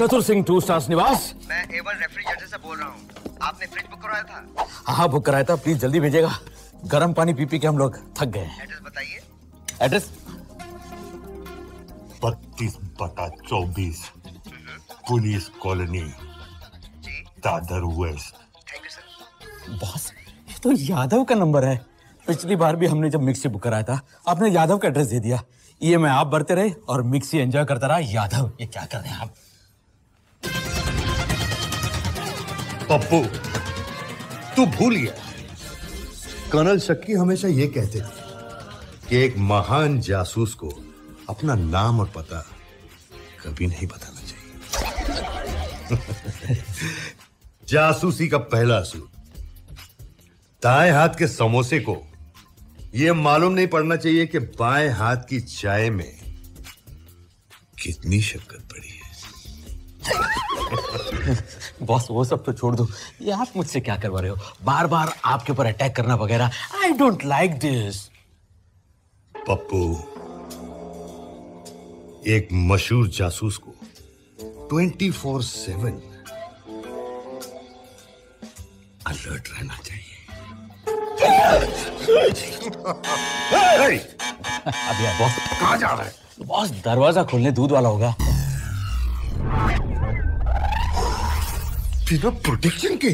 चतुर सिंह 2 स्टार्स निवास। मैं A1 रेफ्रिजरेटर से बोल रहा हूँ। आपने फ्रिज बुक करवाया था? हाँ बुक कराया था, प्लीज जल्दी भेजेगा। गर्म पानी पी पी के हम लोग थक गए हैं। एड्रेस बताइए। Address 32/24 police colony, Dadar west. Thank you sir. Boss ये तो यादव का नंबर है। पिछली बार भी हमने जब मिक्सी बुक कराया था आपने यादव का एड्रेस दे दिया। EMI आप भरते रहे और मिक्सी एंजॉय करता रहा यादव। ये क्या कर रहे हैं आप? पप्पू तू भूल गया, कर्नल शक्की हमेशा ये कहते थे कि एक महान जासूस को अपना नाम और पता कभी नहीं बताना चाहिए। जासूसी का पहला असूल, दाएं हाथ के समोसे को यह मालूम नहीं पड़ना चाहिए कि बाएं हाथ की चाय में कितनी शक्कर पड़ी है। बॉस वो सब तो छोड़ दो, ये आप मुझसे क्या करवा रहे हो? बार बार आपके ऊपर अटैक करना वगैरह, I don't like this. Pappu, एक मशहूर जासूस को 24/7 अलर्ट रहना चाहिए। अभी बॉस कहाँ जा रहा है? बॉस दरवाजा खोलने दूध वाला होगा। बिना प्रोटेक्शन के?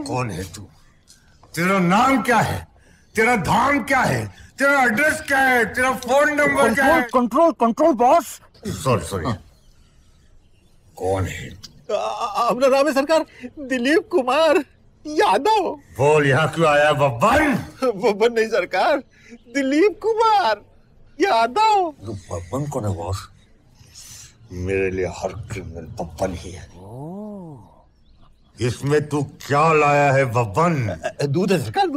कौन है तू? तेरा नाम क्या है? तेरा धाम क्या है? तेरा एड्रेस क्या है? तेरा फोन नंबर क्या है? Control boss. सॉरी कौन है? अपना नाम है सरकार दिलीप कुमार यादव। बोल, यहाँ क्यों आया बब्बन? बब्बन नहीं सरकार, दिलीप कुमार यादव। बब्बन कौन है बॉस? मेरे लिए हर क्रिमिनल बब्बन ही है। इसमें तू क्या लाया है बब्बन? दूध है सरकार,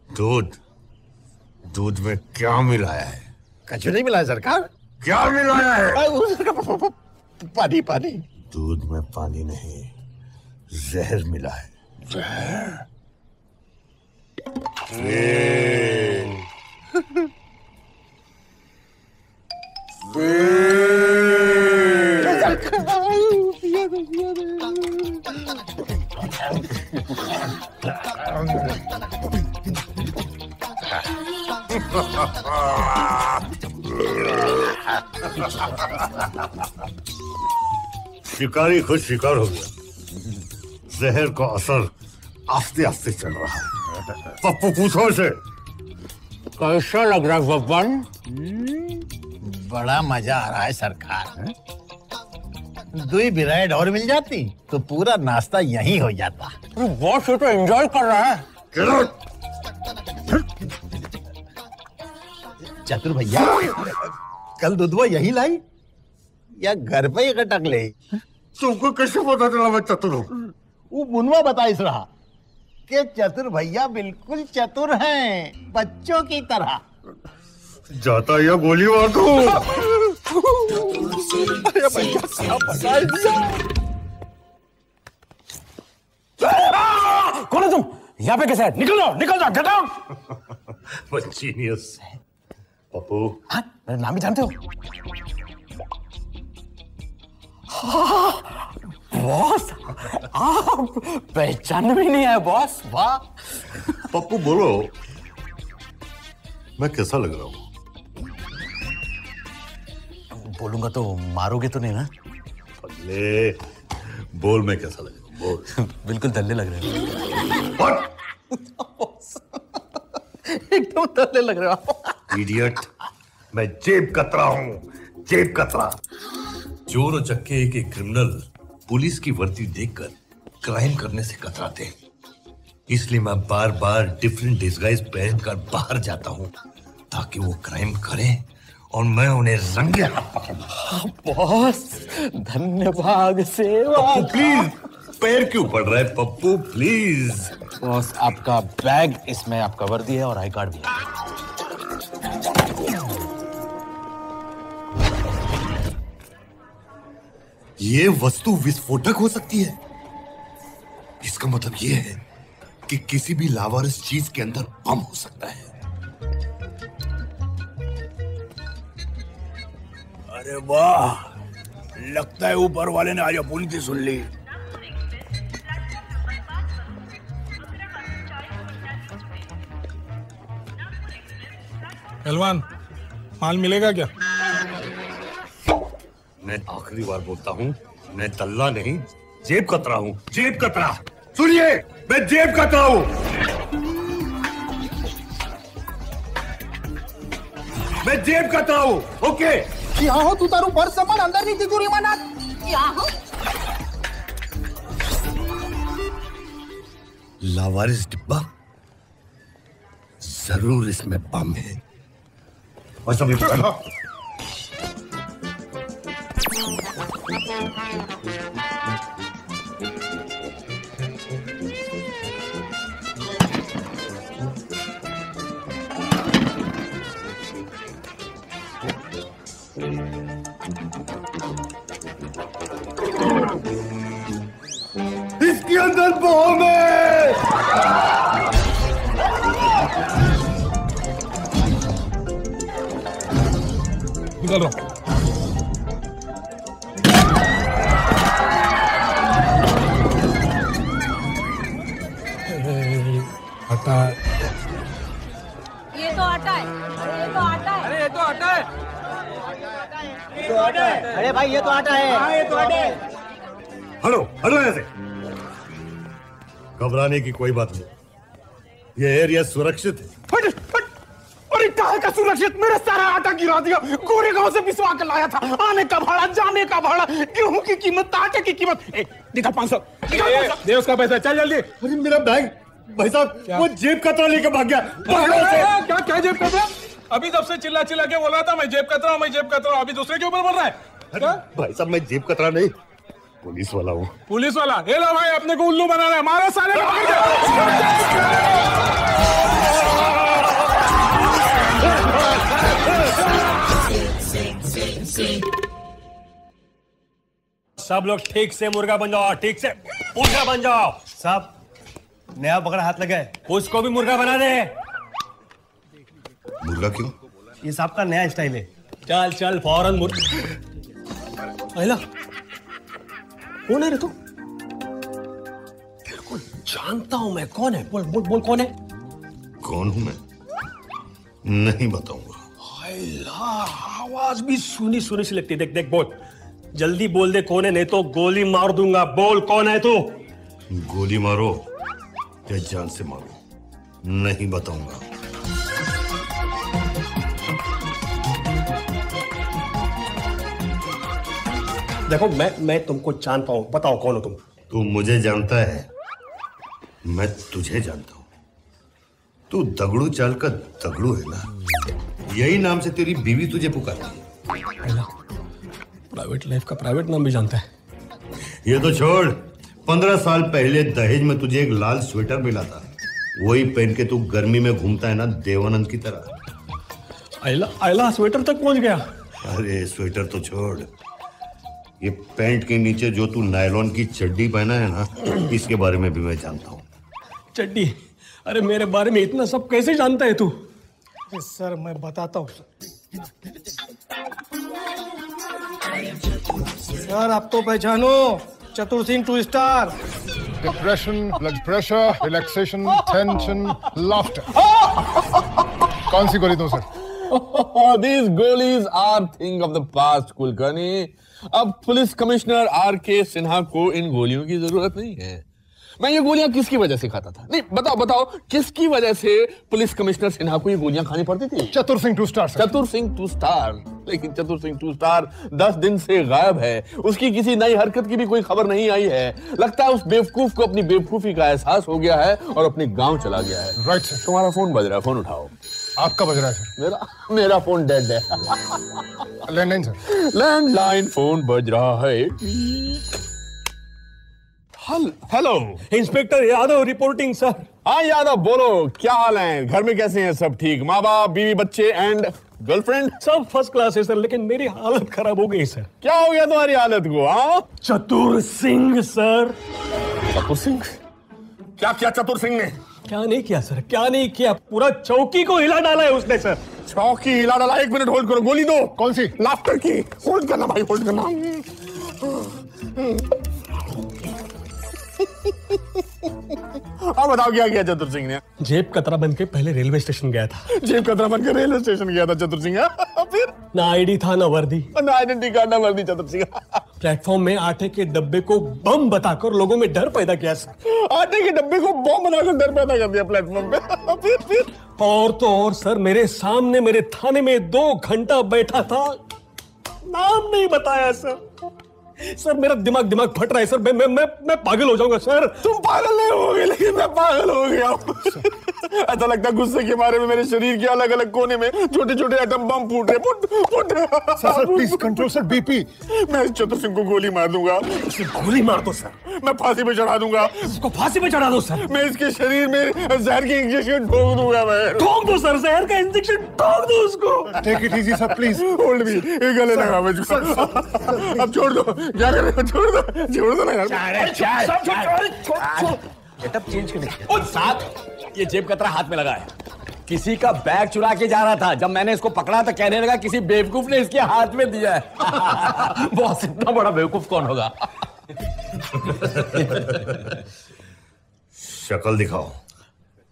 दूध। दूध में क्या मिलाया है? कछु नहीं मिला है सरकार। क्या मिलाया है? पानी। दूध में पानी नहीं, जहर मिला है। जहर? शिकारी खुद शिकार हो गया। जहर का असर आस्ते आस्ते चल रहा है। पप्पू पूछो इसे, कैसा लग रहा है बब्बन? बड़ा मजा आ रहा है सरकार। दो ब्रेड और मिल जाती तो पूरा नाश्ता यहीं हो जाता। बॉस ये तो एंजॉय कर रहा है। चतुर भैया, कल दूधवा यही लाई या घर पे ही कटक ले? तुमको कैसे पता चला मैं चतुर हूँ? वो मुनवा बताइस रहा कि चतुर भैया बिल्कुल चतुर हैं, बच्चों की तरह। जाता या गोली मार दूं। अरे भैया क्या बताइए? कौन है तुम? यहाँ पे कैसे है? निकल जाओ, गेट आउट। जीनियस। पप्पू, हाँ, मेरा नाम भी जानते हो? बॉस आप पहचान भी नहीं है बॉस। वाह। पप्पू बोलो, मैं कैसा लग रहा हूँ? बोलूंगा तो मारोगे तो नहीं ना? ले, बोल मैं कैसा लग रहा हूँ? बोल। बिल्कुल दल्ले लग रहे हो। What? एकदम दल्ले लग रहे हो। इडियट, मैं जेब कतरा हूँ, जेब कतरा। चोर और चक्के एक क्रिमिनल पुलिस की वर्दी देखकर क्राइम करने से कतराते हैं। इसलिए मैं बार बार डिफरेंट डिस्गाइज पहनकर बाहर जाता हूँ ताकि वो क्राइम करें और मैं उन्हें रंगे हाथ पकड़ूं। बॉस धन्यवाद सेवा। प्लीज, पैर क्यों पड़ रहा है पप्पू? प्लीज। बॉस आपका बैग, इसमें आपका वर्दी है और आई कार्ड भी है। ये वस्तु विस्फोटक हो सकती है। इसका मतलब ये है कि किसी भी लावारिस चीज के अंदर बम हो सकता है। अरे वाह, लगता है ऊपर वाले ने आज अपनी सुन ली। पहलवान, माल मिलेगा क्या? मैं आखिरी बार बोलता हूँ, मैं दल्ला नहीं, जेब कतरा हूँ। जेब कतरा, सुनिए, मैं जेब कतरा हूँ। मैं जेब कतरा हूँ, ओके? यहाँ हो तू तारू पर्स सामान अंदर नहीं तिजोरी में नाख। यहाँ हो। लावारिस डिब्बा, जरूर इसमें बम है। और सब इसके अंदर बम है। निकल रहा हूं। आटा। ये तो आटा है। अरे ये तो आटा है। अरे ये तो आटा है। अरे भाई ये तो आटा है। हाँ ये तो आटा है। हटो, हटो यहाँ से। घबराने की कोई बात नहीं, ये एरिया सुरक्षित है। अरे कहाँ का सुरक्षित? मेरा सारा आटा गिरा दिया। गोरे गांव से पिसवा कर लाया था। आने का भाड़ा, जाने का भाड़ा, गेहूं की कीमत, आटे की कीमत। निकाल 500। दे उसका पैसा, चल जल्दी। अरे मेरा बैग, भाई साहब, वो जेब कतरा लेकर भाग गया। क्या क्या जेब कतरा? अभी तब से चिल्ला चिल्ला के बोल रहा था मैं जेब कतरा हूं, मैं जेब कतरा हूं। अभी दूसरे के ऊपर बोल रहा है। भाई साहब, मैं जेब कतरा नहीं, पुलिस वाला हूँ। पुलिस वाला? ये लो भाई, अपने को उल्लू बना रहा है। मारो साले को, पकड़ सब लोग ठीक से मुर्गा बन जाओ, ठीक से मुर्गा बन जाओ। साहब, नया पकड़ हाथ लगा है, उसको भी मुर्गा बना दे। मुर्गा क्यों? ये साहब का नया स्टाइल है। चल चल फौरन मुर्गा। अहिला, कौन है रे तू? तेरे को जानता हूं मैं। कौन है? बोल बोल बोल, कौन है? कौन हूं मैं? नहीं बताऊंगा। अहिला, आवाज भी सुनी सुनी सी लगती। देख देख, बोल जल्दी बोल दे कौन है, नहीं तो गोली मार दूंगा। बोल कौन है तू? गोली मारो या जान से मारो, नहीं बताऊंगा। देखो, मैं तुमको जानता हूं। बताओ कौन हो तुम? तू मुझे जानता है, मैं तुझे जानता हूं। तू दगड़ू चाल का दगड़ू है ना, यही नाम से तेरी बीवी तुझे पुकारती है। प्राइवेट लाइफ का प्राइवेट नाम भी जानता है। ये तो छोड़, 15 साल पहले दहेज में तुझे एक लाल स्वेटर मिला था, वही पहन के तू गर्मी में घूमता है ना, देवानंद की तरह। आयला स्वेटर तक पहुंच गया। अरे स्वेटर तो छोड़, ये पैंट के नीचे जो तू नायलॉन की चड्डी पहना है ना, इसके बारे में भी मैं जानता हूँ। चड्डी? अरे मेरे बारे में इतना सब कैसे जानता है तू? सर मैं बताता हूँ। सर आप तो पहचानो, चतुर Singh 2 star. Depression, blood pressure, relaxation, tension, laughter. कौन सी गोली दूं sir? These goalies are thing of the past, Kulkarni. अब पुलिस कमिश्नर आर.के. सिन्हा को इन गोलियों की जरूरत नहीं है। मैं ये गोलियां किसकी वजह से खाता था? नहीं, बताओ बताओ, किसकी वजह से पुलिस कमिश्नर सिन्हा को ये गोलियां खानी पड़ती थी? चतुर सिंह 2 स्टार। चतुर सिंह 2 स्टार? लेकिन चतुर सिंह 2 स्टार 10 दिन से गायब है। उसकी किसी नई हरकत की भी कोई खबर नहीं आई है। लगता है उस बेवकूफ को अपनी बेवकूफी का एहसास हो गया है और अपने गांव चला गया है। Right sir. तुम्हारा फोन बज रहा है, फोन उठाओ। आपका बज रहा है सर। मेरा फोन डेड है। Landline sir. लैंडलाइन फोन बज रहा है। Hello, inspector Yadav reporting sir. हाँ यादव, बोलो क्या हाल है? घर में कैसे हैं सब? ठीक? माँ बाप, बीवी, बच्चे एंड गर्लफ्रेंड सब फर्स्ट क्लास है सर, लेकिन मेरी हालत खराब हो गई सर। क्या हो गया तुम्हारी हालत को? हाँ, चतुर सिंह सर। चतुर सिंह? क्या किया चतुर सिंह ने? क्या नहीं किया सर, क्या नहीं किया? पूरा चौकी को हिला डाला है उसने सर। चौकी हिला डाला। 1 मिनट होल्ड करो, गोली दो। कौन सी? लाफ्टर की। होल्ड करना भाई, होल्ड करना। अब बताओ क्या किया चतुर सिंह ने? जेब कतरा बन के पहले रेलवे स्टेशन गया था। जेब कतरा बन के रेलवे स्टेशन गया था चतुर सिंह। फिर ना आईडी था ना वर्दी, ना आइडेंटिटी कार्ड ना वर्दी चतुर सिंह। प्लेटफॉर्म में आटे के डब्बे को बम बताकर लोगों में डर पैदा किया सर। आटे के डब्बे को बम बनाकर डर पैदा कर दिया प्लेटफॉर्म पे। फिर और तो और सर, मेरे सामने मेरे थाने में 2 घंटा बैठा था, नाम नहीं बताया सर। सर मेरा दिमाग फट रहा है सर। मैं पागल हो जाऊंगा सर। तुम पागल नहीं होगे, लेकिन मैं पागल हो गया। ऐसा लगता है गुस्से के मारे में मेरे शरीर के अलग अलग कोने में छोटे छोटे एटम बम फूट रहे। Foot. Sir please control sir BP. मैं इस चतुर सिंह को गोली मार दूंगा। गोली मार दो सर। मैं फांसी पे चढ़ा दूंगा। इसको फांसी पे चढ़ा दो सर। मैं इसके शरीर में जहर के इंजेक्शन ठोक दूंगा। मैं ठोक दो सर, जहर का इंजेक्शन ठोक दो उसको। Take it easy sir please. Hold me, ये गले लगा मुझको। अब छोड़ दो, क्या कर रहे हो? छोड़ दो ना यार। गेटअप चेंज करने साहब, ये जेब कतरा हाथ में लगा है। किसी का बैग चुरा के जा रहा था। जब मैंने इसको पकड़ा तो कहने लगा किसी बेवकूफ ने इसके हाथ में दिया है। बॉस, इतना बड़ा बेवकूफ कौन होगा? शक्ल दिखाओ।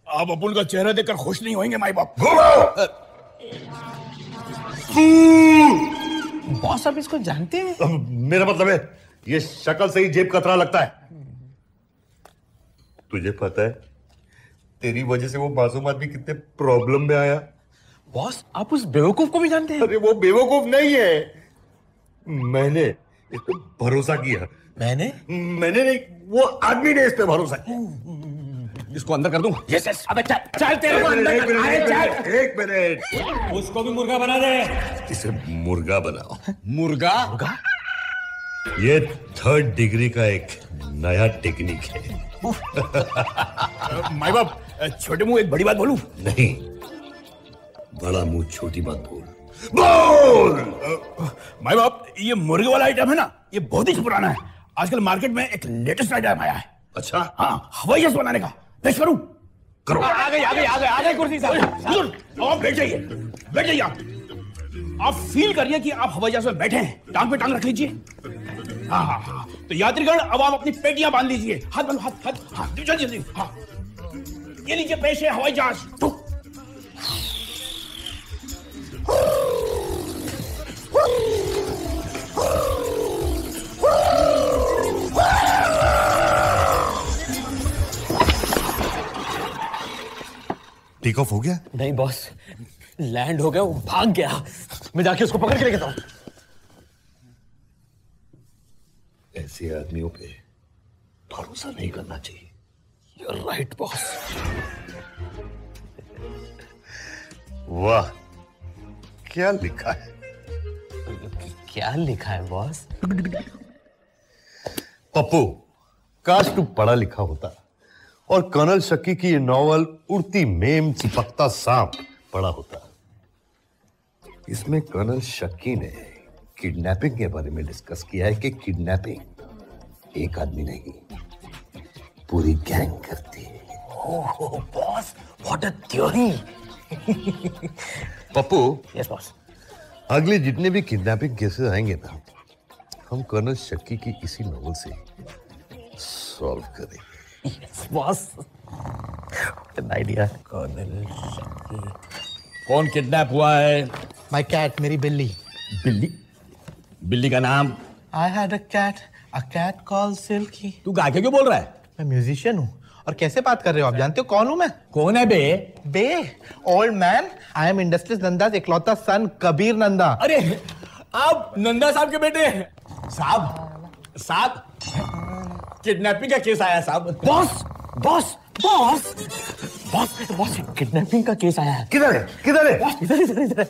आप अपुन का चेहरा देखकर खुश नहीं होंगे माई बाप। बॉस, आप इसको जानते हैं? मेरा मतलब है ये शक्ल से ही जेब कतरा लगता है। तुझे पता है तेरी वजह से वो मासूम आदमी कितने प्रॉब्लम में आया? बॉस, आप उस बेवकूफ को भी जानते हैं? अरे वो बेवकूफ नहीं है, मैंने इस पे भरोसा किया। मैंने नहीं, वो आदमी ने इस पे भरोसा किया। इसको अंदर कर दूं? Yes yes. अबे चल तेरे को अंदर कर। अरे चल। एक मिनट। उसको भी मुर्गा बना दे। इसे मुर्गा बनाओ। मुर्गा? ये 3rd डिग्री का एक नया टेक्निक है। माई बाप, छोटे मुंह एक बड़ी बात बोलूं? नहीं, बड़ा मुंह छोटी बात बोल। माई बाप, ये मुर्गे वाला आइटम है ना, ये बहुत ही पुराना है। आजकल मार्केट में एक लेटेस्ट आइटम आया है। अच्छा? हाँ, हवाई जहाज बनाने का। पेश करूं? करो। आ गई कुर्सी साहब। आप बैठ जाइए आप फील करिए कि आप हवाई जहाज में बैठे हैं। टांग पे टांग रख लीजिए। हाँ। तो यात्रीगण, अब आप अपनी पेटियां बांध लीजिए। हाथ बांधो, हाथ। हाँ, जल्दी। हाँ, ये लीजिए, पेश है हवाई जहाज। टेक ऑफ हो गया? नहीं बॉस, लैंड हो गया, वो भाग गया। मैं जाके उसको पकड़ के लेके आता हूं। ऐसे आदमियों पे भरोसा नहीं करना चाहिए। You're right, boss. वाह, क्या लिखा है? क्या लिखा है बॉस? पप्पू, काश तू पढ़ा लिखा होता और कर्नल शक्की की ये नॉवल उड़ती मेम चिपकता सांप पढ़ा होता। इसमें कर्नल शक्की ने किडनैपिंग के बारे में डिस्कस किया है कि किडनैपिंग एक आदमी नहीं, पूरी गैंग करती है। ओह boss, what a theory. Pappu, yes boss. अगले जितने भी किडनैपिंग केसेस आएंगे ना, हम कर्नल शक्की की इसी नॉवल से सॉल्व करेंगे। Boss, idea. कर्नल शक्की। कौन किडनैप हुआ है? माय कैट, मेरी बिल्ली। बिल्ली का नाम? I had a cat called Silky. तू गा के क्यों बोल रहा है? मैं म्यूजिशियन हूँ। और कैसे बात कर रहे हो आप? जानते हो कौन हूँ मैं? कौन है बे? Old man, I am industries नंदा's इकलौता सन, कबीर नंदा। अरे, आप नंदा साहब के बेटे? साहब, किडनैपिंग का केस आया साहब। बॉस, किडनैपिंग का केस आया है। किधर है? इधर।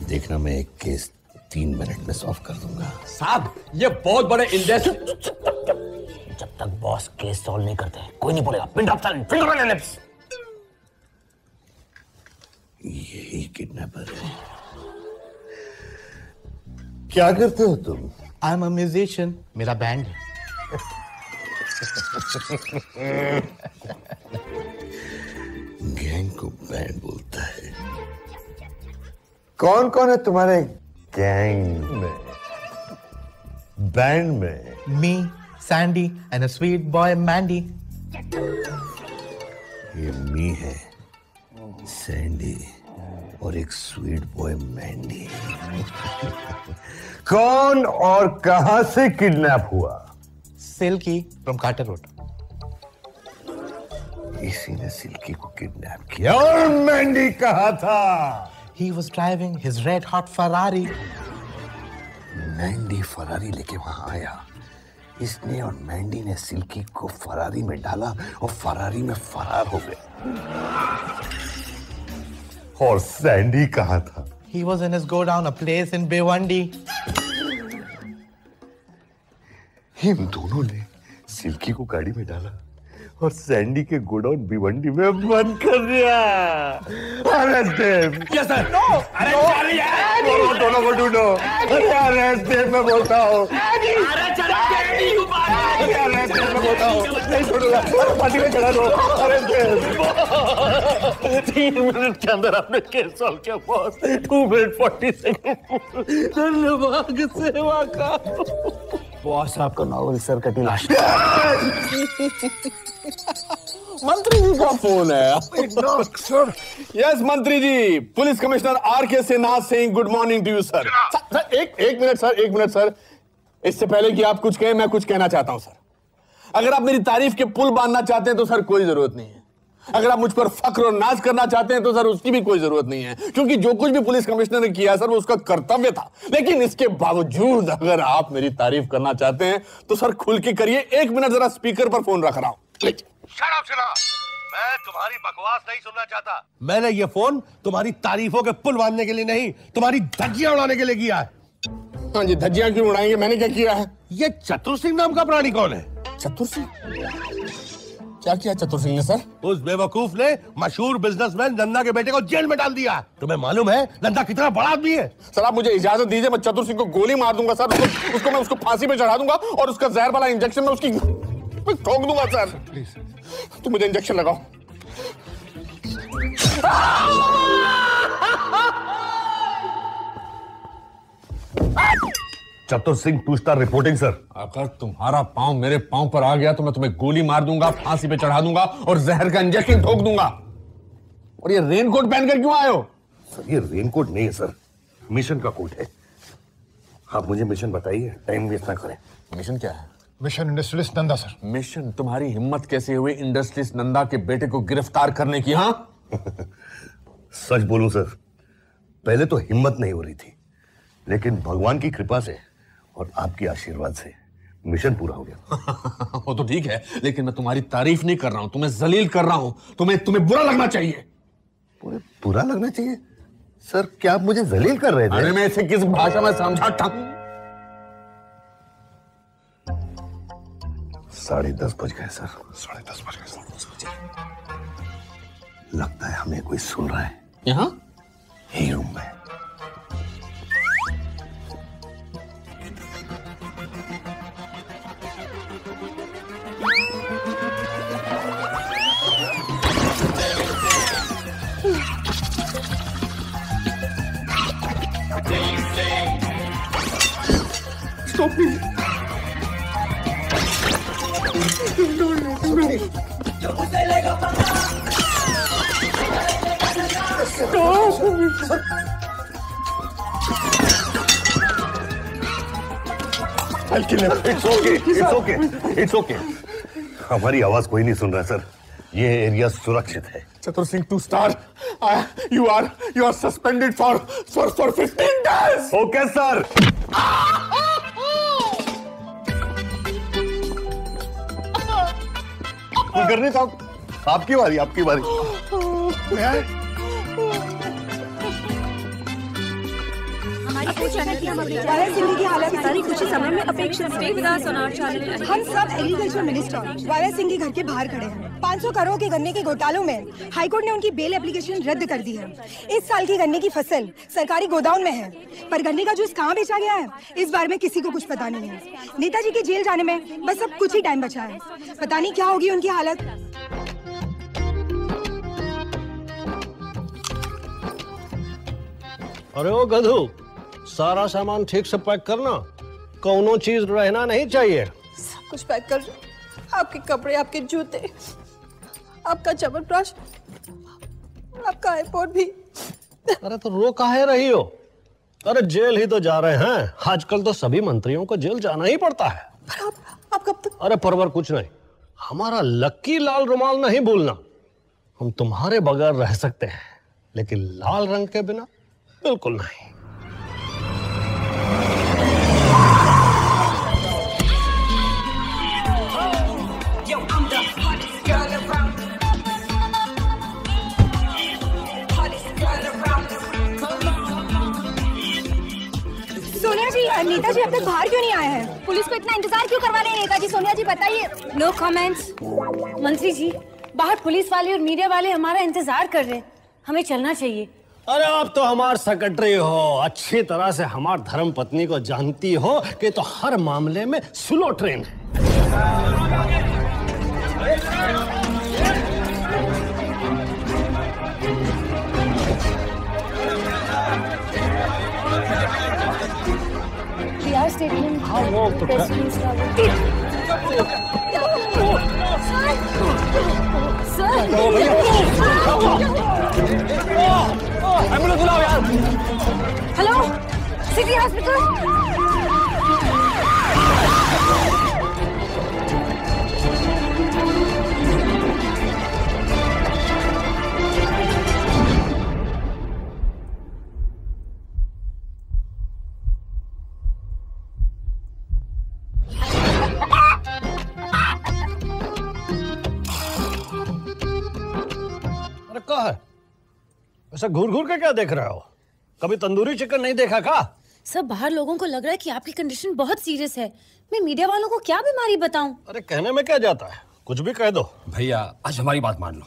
देखना, मैं एक केस 3 मिनट में सॉल्व कर दूंगा। साहब, ये बहुत बड़े जब तक बॉस केस सॉल्व नहीं करते कोई नहीं बोलेगा। Pin drop silent, finger on lips. यही किडनैपर है। क्या करते हो तुम? आई एम अ म्यूजिशियन, मेरा बैंड है। कौन कौन है तुम्हारे गैंग में, बैंड में? Me, Sandy, and a sweet boy Mandy. ये मी है, सैंडी और एक स्वीट बॉय मैंडी। कौन और कहां से किडनैप हुआ? Silky from Carter Road. इसी ने सिल्की को किडनैप किया। और मैंडी कहाँ था? He was driving his red hot Ferrari. Mandy Ferrari लेके वहां आया। इसने और मैंडी ने सिल्की को फरारी में डाला और फरारी में फरार हो गए। और सैंडी कहाँ था? He was in his go down, a place in Bhiwandi. इन दोनों ने सिल्की को गाड़ी में डाला और सैंडी के गोडाउन भिवंडी में बंद कर दिया। Arrest them. Yes sir. No अरे दोनों को ढूंढो। अरे अरेस्ट देम मैं बोलता हूँ। अरेस्ट देम मैं बोलता हूँ। नहीं छोड़ूंगा। पार्टी में चढ़ा दो। Arrest them. 3 मिनट के अंदर आपने केस सॉल्व किया बॉस। 2 minute 40 second. धन्यवाद सेवा का। बॉस आपका नॉवल सर कटी लाश। मंत्री जी का फोन है। यस मंत्री ji, police commissioner R K. Sinha Singh, good morning to you sir. Sir एक मिनट सर। इससे पहले कि आप कुछ कहें, मैं कुछ कहना चाहता हूं सर। अगर आप मेरी तारीफ के पुल बांधना चाहते हैं तो सर कोई जरूरत नहीं है। अगर आप मुझ पर फख्र और नाज करना चाहते हैं तो सर उसकी भी कोई जरूरत नहीं है, क्योंकि जो कुछ भी पुलिस कमिश्नर ने किया सर वो उसका कर्तव्य था। लेकिन इसके बावजूद अगर आप मेरी तारीफ करना चाहते हैं तो सर खुल के करिए। 1 मिनट जरा स्पीकर पर फोन रख रहा हूं। शट अप सिन्हा, मैं तुम्हारी बकवास नहीं सुनना चाहता। मैंने ये फोन तुम्हारी तारीफों के पुल बांधने के लिए नहीं, तुम्हारी धज्जियां उड़ाने के लिए किया है। हाँ जी, धज्जियां क्यों उड़ाएंगे? मैंने क्या किया है? ये चतुर सिंह नाम का प्राणी कौन है? चतुर सिंह? क्या किया चतुर सिंह ने सर? उस बेवकूफ ने मशहूर बिजनेसमैन नंदा के बेटे को जेल में डाल दिया। तुम्हें मालूम है नंदा कितना बड़ा आदमी है? सर आप मुझे इजाजत दीजिए, मैं चतुर सिंह को गोली मार दूंगा सर। मैं उसको फांसी पे चढ़ा दूंगा और उसका जहर वाला इंजेक्शन मैं उसकी ठोक दूंगा सर। प्लीज तुम मुझे इंजेक्शन लगाओ। Chatur Singh two star reporting sir. अगर तुम्हारा पांव मेरे पांव पर आ गया तो मैं तुम्हें गोली मार दूंगा, फांसी पे चढ़ा दूंगा और जहर का इंजेक्शन ठोक दूंगा। और ये रेनकोट पहनकर क्यों आए हो? सर ये रेनकोट नहीं है सर, मिशन का कोट है। आप मुझे मिशन बताइए, टाइम वेस्ट ना करें। मिशन क्या है? Mission industrialist Nanda sir. Mission? तुम्हारी हिम्मत कैसे हुई इंडस्ट्रियलिस्ट नंदा के बेटे को गिरफ्तार करने की? हाँ सच बोलूं सर, पहले तो हिम्मत नहीं हो रही थी, लेकिन भगवान की कृपा से और आपके आशीर्वाद से मिशन पूरा हो गया। वो तो ठीक है, लेकिन मैं तुम्हारी तारीफ नहीं कर रहा हूं, तुम्हें जलील कर रहा हूं। तुम्हें बुरा लगना चाहिए। बुरा लगना चाहिए? सर क्या आप मुझे जलील कर रहे थे? अरे मैं इसे किस भाषा में समझा था? 10:30 बज गए सर। 10:30 बज गए। लगता है हमें कोई सुन रहा है। यहाँ यही रूम में। Stop me! I'll kill him. It's okay. It's okay. It's okay. हमारी आवाज कोई नहीं सुन रहा सर। ये एरिया सुरक्षित है। चतुर Singh 2 star, you are suspended for 15 days. Okay sir. करने साहब, आपकी बारी। सिंह की हालत सारी कुछ ही समय में अपेक्षित हम सब एग्रीकल्चर मिनिस्टर वाला सिंह के घर के बाहर खड़े हैं। 500 करोड़ के गन्ने के घोटालों में हाईकोर्ट ने उनकी बेल एप्लीकेशन रद्द कर दी है। इस साल की गन्ने की फसल सरकारी गोदाम में है, पर गन्ने का जूस कहाँ बेचा गया है इस बारे में किसी को कुछ पता नहीं है। नेताजी के जेल जाने में बस अब कुछ ही टाइम बचा है। पता नहीं क्या होगी उनकी हालत। अरे ओ गधू, सारा सामान ठीक से पैक करना, कौनो चीज रहना नहीं चाहिए। सब कुछ पैक कर, आपके कपड़े, आपके जूते, आपका च्यवनप्राश, आपका आईपॉड भी। अरे तो रो काहे रही हो? अरे जेल ही तो जा रहे हैं, आजकल तो सभी मंत्रियों को जेल जाना ही पड़ता है। पर आप कब तक? अरे परवर कुछ नहीं, हमारा लक्की लाल रुमाल नहीं भूलना। हम तुम्हारे बगैर रह सकते हैं, लेकिन लाल रंग के बिना बिल्कुल नहीं। सोनिया जी, नेताजी अब तक बाहर क्यों नहीं आए हैं? पुलिस को इतना इंतजार क्यों करवा रहे हैं नेताजी? सोनिया जी बताइए। No comments. मंत्री जी, बाहर पुलिस वाले और मीडिया वाले हमारा इंतजार कर रहे हैं, हमें चलना चाहिए। अरे आप तो हमार सेक्रेटरी हो, अच्छी तरह से हमार धर्म पत्नी को जानती हो कि तो हर मामले में स्लो ट्रेन है। स्टेटमेंट। हाँ वो तो एम्बुलेंस बुलाओ यार। Hello, city hospital. है ऐसा घूर घूर के क्या देख रहे हो? कभी तंदूरी चिकन नहीं देखा का? सब बाहर लोगों को लग रहा है कि आपकी कंडीशन बहुत सीरियस है। मैं मीडिया वालों को क्या बीमारी बताऊं? अरे कहने में क्या जाता है, कुछ भी कह दो। भैया आज हमारी बात मान लो,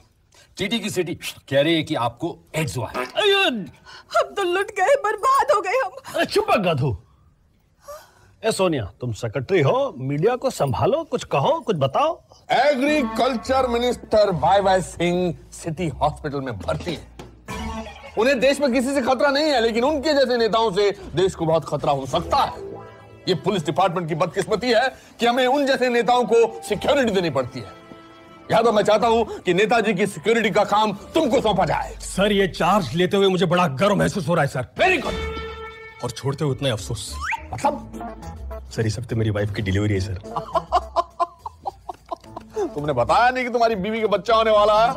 टीटी की सिटी कह रही है कि आपको एड्स हुआ है। हम तो लुट गए, बर्बाद हो गए हम। अरे चुप गधू। ए सोनिया, तुम सेक्रेटरी हो, मीडिया को संभालो, कुछ कहो, कुछ बताओ। Agriculture minister Y Singh city hospital में भर्ती है। उन्हें देश में किसी से खतरा नहीं है, लेकिन उनके जैसे नेताओं से देश को बहुत खतरा हो सकता है। ये पुलिस डिपार्टमेंट की बदकिस्मती है कि हमें उन जैसे नेताओं को सिक्योरिटी देनी पड़ती है। या तो मैं चाहता हूं कि नेताजी की सिक्योरिटी का काम तुमको सौंपा जाए। सर, ये चार्ज लेते हुए मुझे बड़ा गर्व महसूस हो रहा है सर। Very good. और छोड़ते हुए इतना अफसोस। मतलब सर, इस हफ्ते मेरी वाइफ की डिलीवरी है सर। तुमने बताया नहीं कि तुम्हारी बीवी का बच्चा होने वाला है?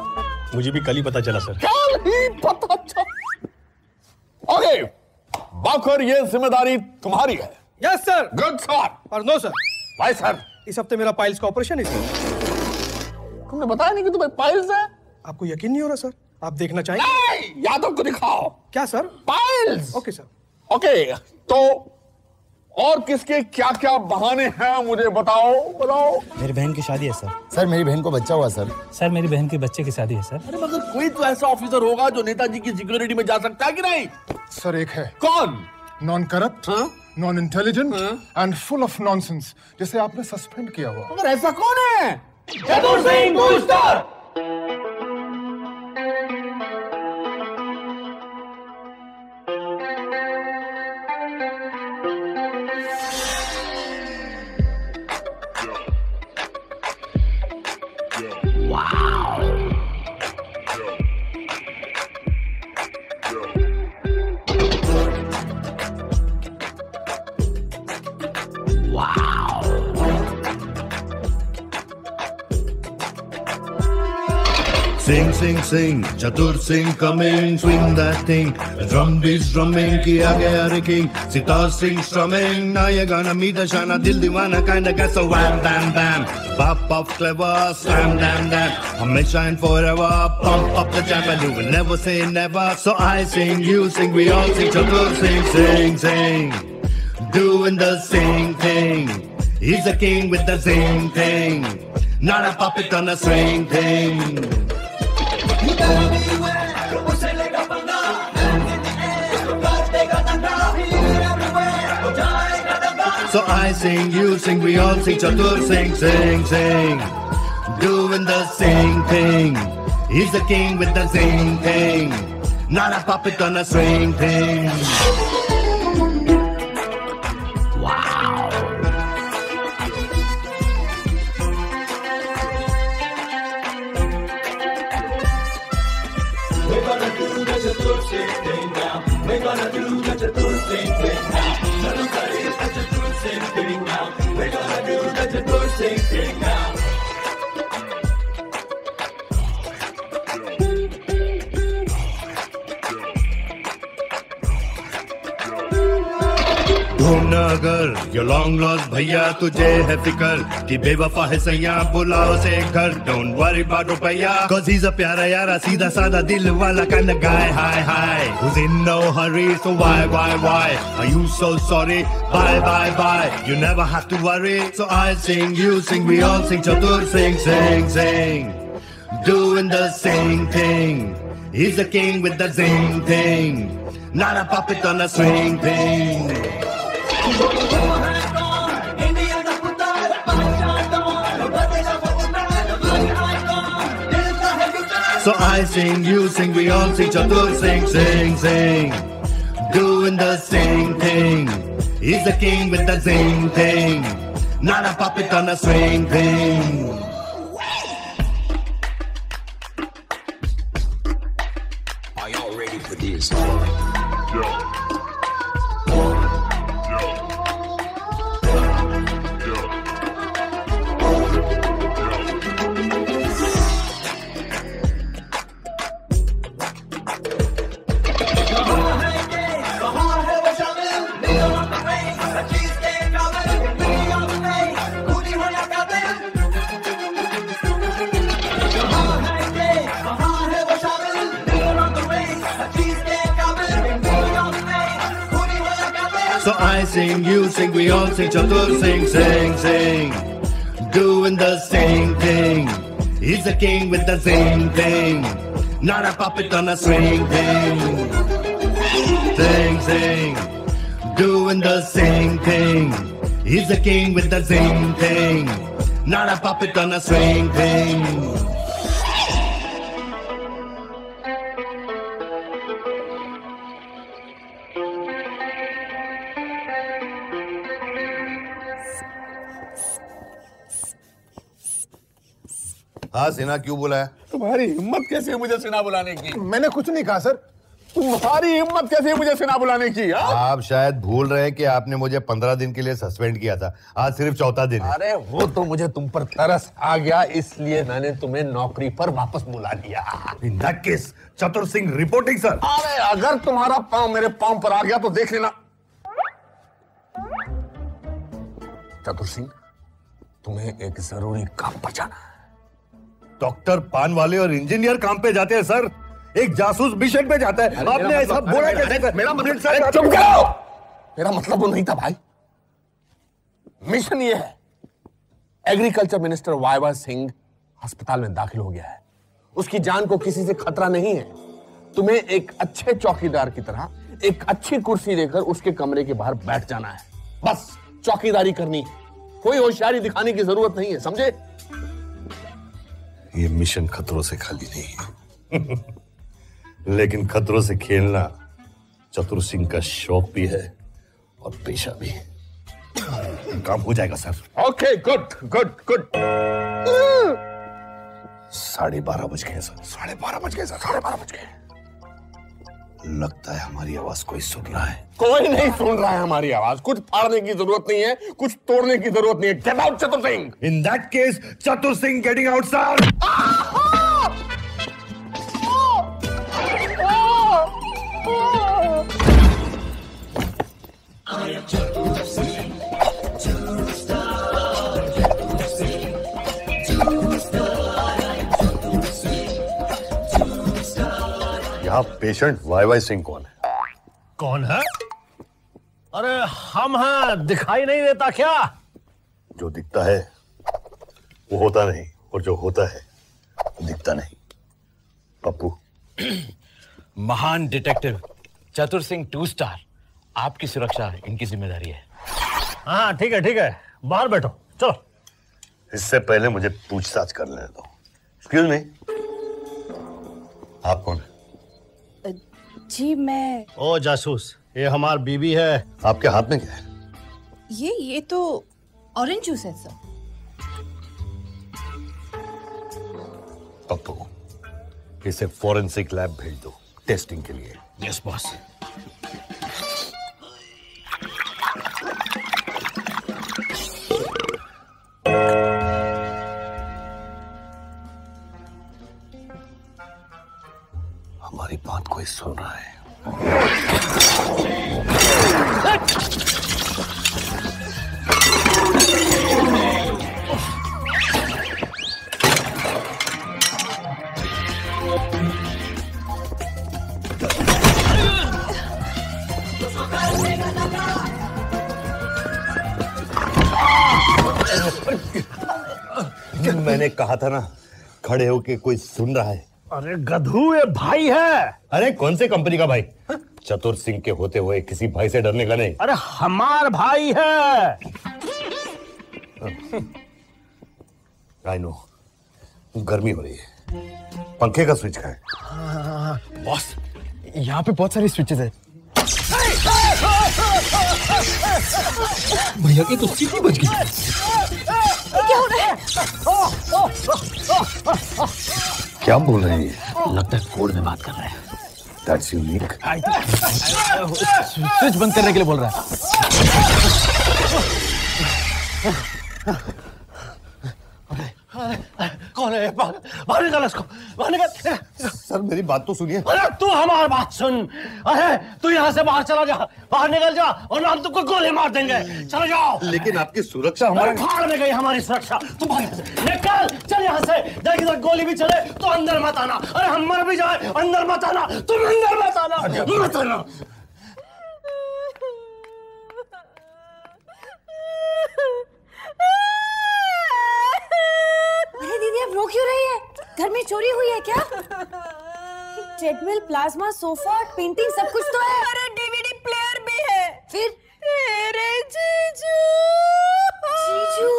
मुझे भी कल ही पता चला सर। कल ही पता चला? ओके, बाखर ये जिम्मेदारी तुम्हारी है। Yes sir. Good sir. और नो सर। भाई सर, इस हफ्ते मेरा पाइल्स का ऑपरेशन है। तुमने बताया नहीं कि तुम्हें पाइल्स है? आपको यकीन नहीं हो रहा सर? आप देखना चाहेंगे? नहीं, यादव को दिखाओ। क्या sir? Piles. Okay sir. Okay, तो और किसके क्या क्या बहाने हैं मुझे बताओ। मेरी बहन की शादी है सर। सर, मेरी बहन को बच्चा हुआ सर। सर, मेरी बहन के बच्चे की शादी है सर। अरे मगर कोई तो ऐसा ऑफिसर होगा जो नेताजी की सिक्योरिटी में जा सकता है कि नहीं? सर, एक है। कौन? Non corrupt, non intelligent and full of nonsense, जिसे आपने सस्पेंड किया हुआ। मगर ऐसा कौन है? चतुर Singh booster. Sing, sing, sing, Chatur Singh coming, swing that thing. Drum beats drumming, kiya gaya re king. Sitar Singh strumming, now you're gonna meet a shana, dil diwana kinda gets a wham, bam, bam. Pop, pop, clever, slam, dam, dam. I'ma shine forever, pump up the jam, and you will never say never. So I sing, you sing, we all sing, Chatur Singh, sing, sing. Doing the sing thing. He's a king with the sing thing. Not a puppet on a swing thing. So I sing, you sing, we all sing, Chatur sing, sing, sing. Doing the sing thing. He's the king with the sing thing. not a puppet on a swing thing. We're gonna do the Chatur Singh thing now. We're gonna do the Chatur Singh thing now. Chalu kare the Chatur Singh thing now. We're gonna do the Chatur Singh thing now. घूमना अगर यो long loss भैया तुझे है फिकर कि बेवफा है सैया बुलाओ से घर डोंट वरी अबाउट रुपया cause he's a प्यारा यारा सीधा साधा दिल वाला kind of guy hi hi who's in no hurry so why are you so sorry bye you never have to worry so I sing you sing we all sing Chatur sing doing the same thing he's the king with the zing thing not a puppet on a swing thing. So I sing, you sing, we all sing, Chatur sing, doing the same thing. He's the king with the zing thing, not a puppet on a swing thing. Are y'all ready for this? So I sing, you sing, we all sing, Chatur sing, doing the same thing. He's the king with the zing thing, not a puppet on a swing thing. Sing, doing the same thing. He's the king with the zing thing, not a puppet on a swing thing. हाँ सिन्हा क्यों बुलाया? तुम्हारी हिम्मत कैसे है मुझे सिन्हा बुलाने की? मैंने कुछ नहीं कहा सर। तुम्हारी हिम्मत कैसे है मुझे सिन्हा बुलाने की? आप शायद भूल रहे हैं कि आपने मुझे 15 दिन के लिए सस्पेंड किया था। आज सिर्फ 4था दिन है। अरे वो तो मुझे तुम पर तरस आ गया इसलिए मैंने तुम्हें नौकरी पर वापस बुला लिया। इन दैट केस चतुर सिंह रिपोर्टिंग सर। अरे अगर तुम्हारा पांव मेरे पांव पर आ गया तो देख लेना। चतुर सिंह तुम्हें एक जरूरी काम पर जाना है। डॉक्टर पान वाले और इंजीनियर काम पे जाते हैं सर, एक जासूस मिशन पे जाता है। आपने ऐसा बोला कैसे? मेरा मतलब चुप करो। मेरा मतलब वो नहीं था भाई। मिशन ये है, एग्रीकल्चर मिनिस्टर वाईवा सिंह अस्पताल में दाखिल हो गया है। उसकी जान को किसी से खतरा नहीं है। तुम्हें एक अच्छे चौकीदार की तरह एक अच्छी कुर्सी लेकर उसके कमरे के बाहर बैठ जाना है। बस चौकीदारी करनी है, कोई होशियारी दिखाने की जरूरत नहीं है, समझे? ये मिशन खतरों से खाली नहीं है लेकिन खतरों से खेलना चतुर सिंह का शौक भी है और पेशा भी। काम हो जाएगा sir. Okay good good good. 12:30 बज गए सर। 12:30 बज गए सर। 12:30 बज गए। लगता है हमारी आवाज कोई सुन रहा है। कोई नहीं सुन रहा है हमारी आवाज। कुछ फाड़ने की जरूरत नहीं है, कुछ तोड़ने की जरूरत नहीं है। Gate out Chatur Singh. In that case चतुर सिंह गेटिंग आउट सर। यहाँ पेशेंट वाई सिंह कौन है? कौन है? अरे हम हैं, दिखाई नहीं देता क्या? जो दिखता है वो होता नहीं और जो होता है वो दिखता नहीं। पप्पू। महान डिटेक्टिव चतुर सिंह 2 स्टार, आपकी सुरक्षा इनकी जिम्मेदारी है। हाँ ठीक है, बाहर बैठो, चलो। इससे पहले मुझे पूछताछ कर लेने दो। एक्सक्यूज मी, आप कौन? जी मैं ओ जासूस, ये हमार बीबी है। आपके हाथ में क्या है? ये तो ऑरेंज जूस है सर। पप्पू, इसे फॉरेंसिक लैब भेज दो टेस्टिंग के लिए। Yes boss. हमारी बात कोई सुन रहा है? मैंने कहा था ना, खड़े होके कोई सुन रहा है। अरे गधू, ये भाई है। अरे कौन से कंपनी का भाई? चतुर सिंह के होते हुए किसी भाई से डरने का नहीं। अरे हमार भाई है। आई नो, गर्मी हो रही है, पंखे का स्विच कहाँ है? बॉस, यहाँ पे बहुत सारी स्विचेस है। भैया की तो सीटी बज गई। क्या हो रहा है? क्या बोल रहे हैं? लगता है कोड में बात कर रहे हैं। That's unique. स्विच बंद करने के लिए बोल रहा है। कौन है? बाहर निकाल इसको, बाहर निकाल। सर मेरी बात तो सुनिए। अरे तू हमारी बात सुन। अरे तू यहाँ से बाहर चला जा, बाहर निकल जा, और हम तुमको गोली मार देंगे। चलो जाओ। लेकिन आपकी सुरक्षा हमारे भाड़ में गई हमारी सुरक्षा। तू बाहर से निकल, चल यहाँ से। देख इधर गोली भी चले तो अंदर मत आना। अरे हम मर भी जाए, अंदर मत आना। तुम अंदर मत आना, मत आना। अरे दीदी, आप रो क्यों रही है? घर में चोरी हुई है क्या? ट्रेडमिल, प्लाज्मा, सोफा, पेंटिंग सब कुछ तो है। अरे डीवीडी प्लेयर भी है। फिर मेरे जीजू। जीजू?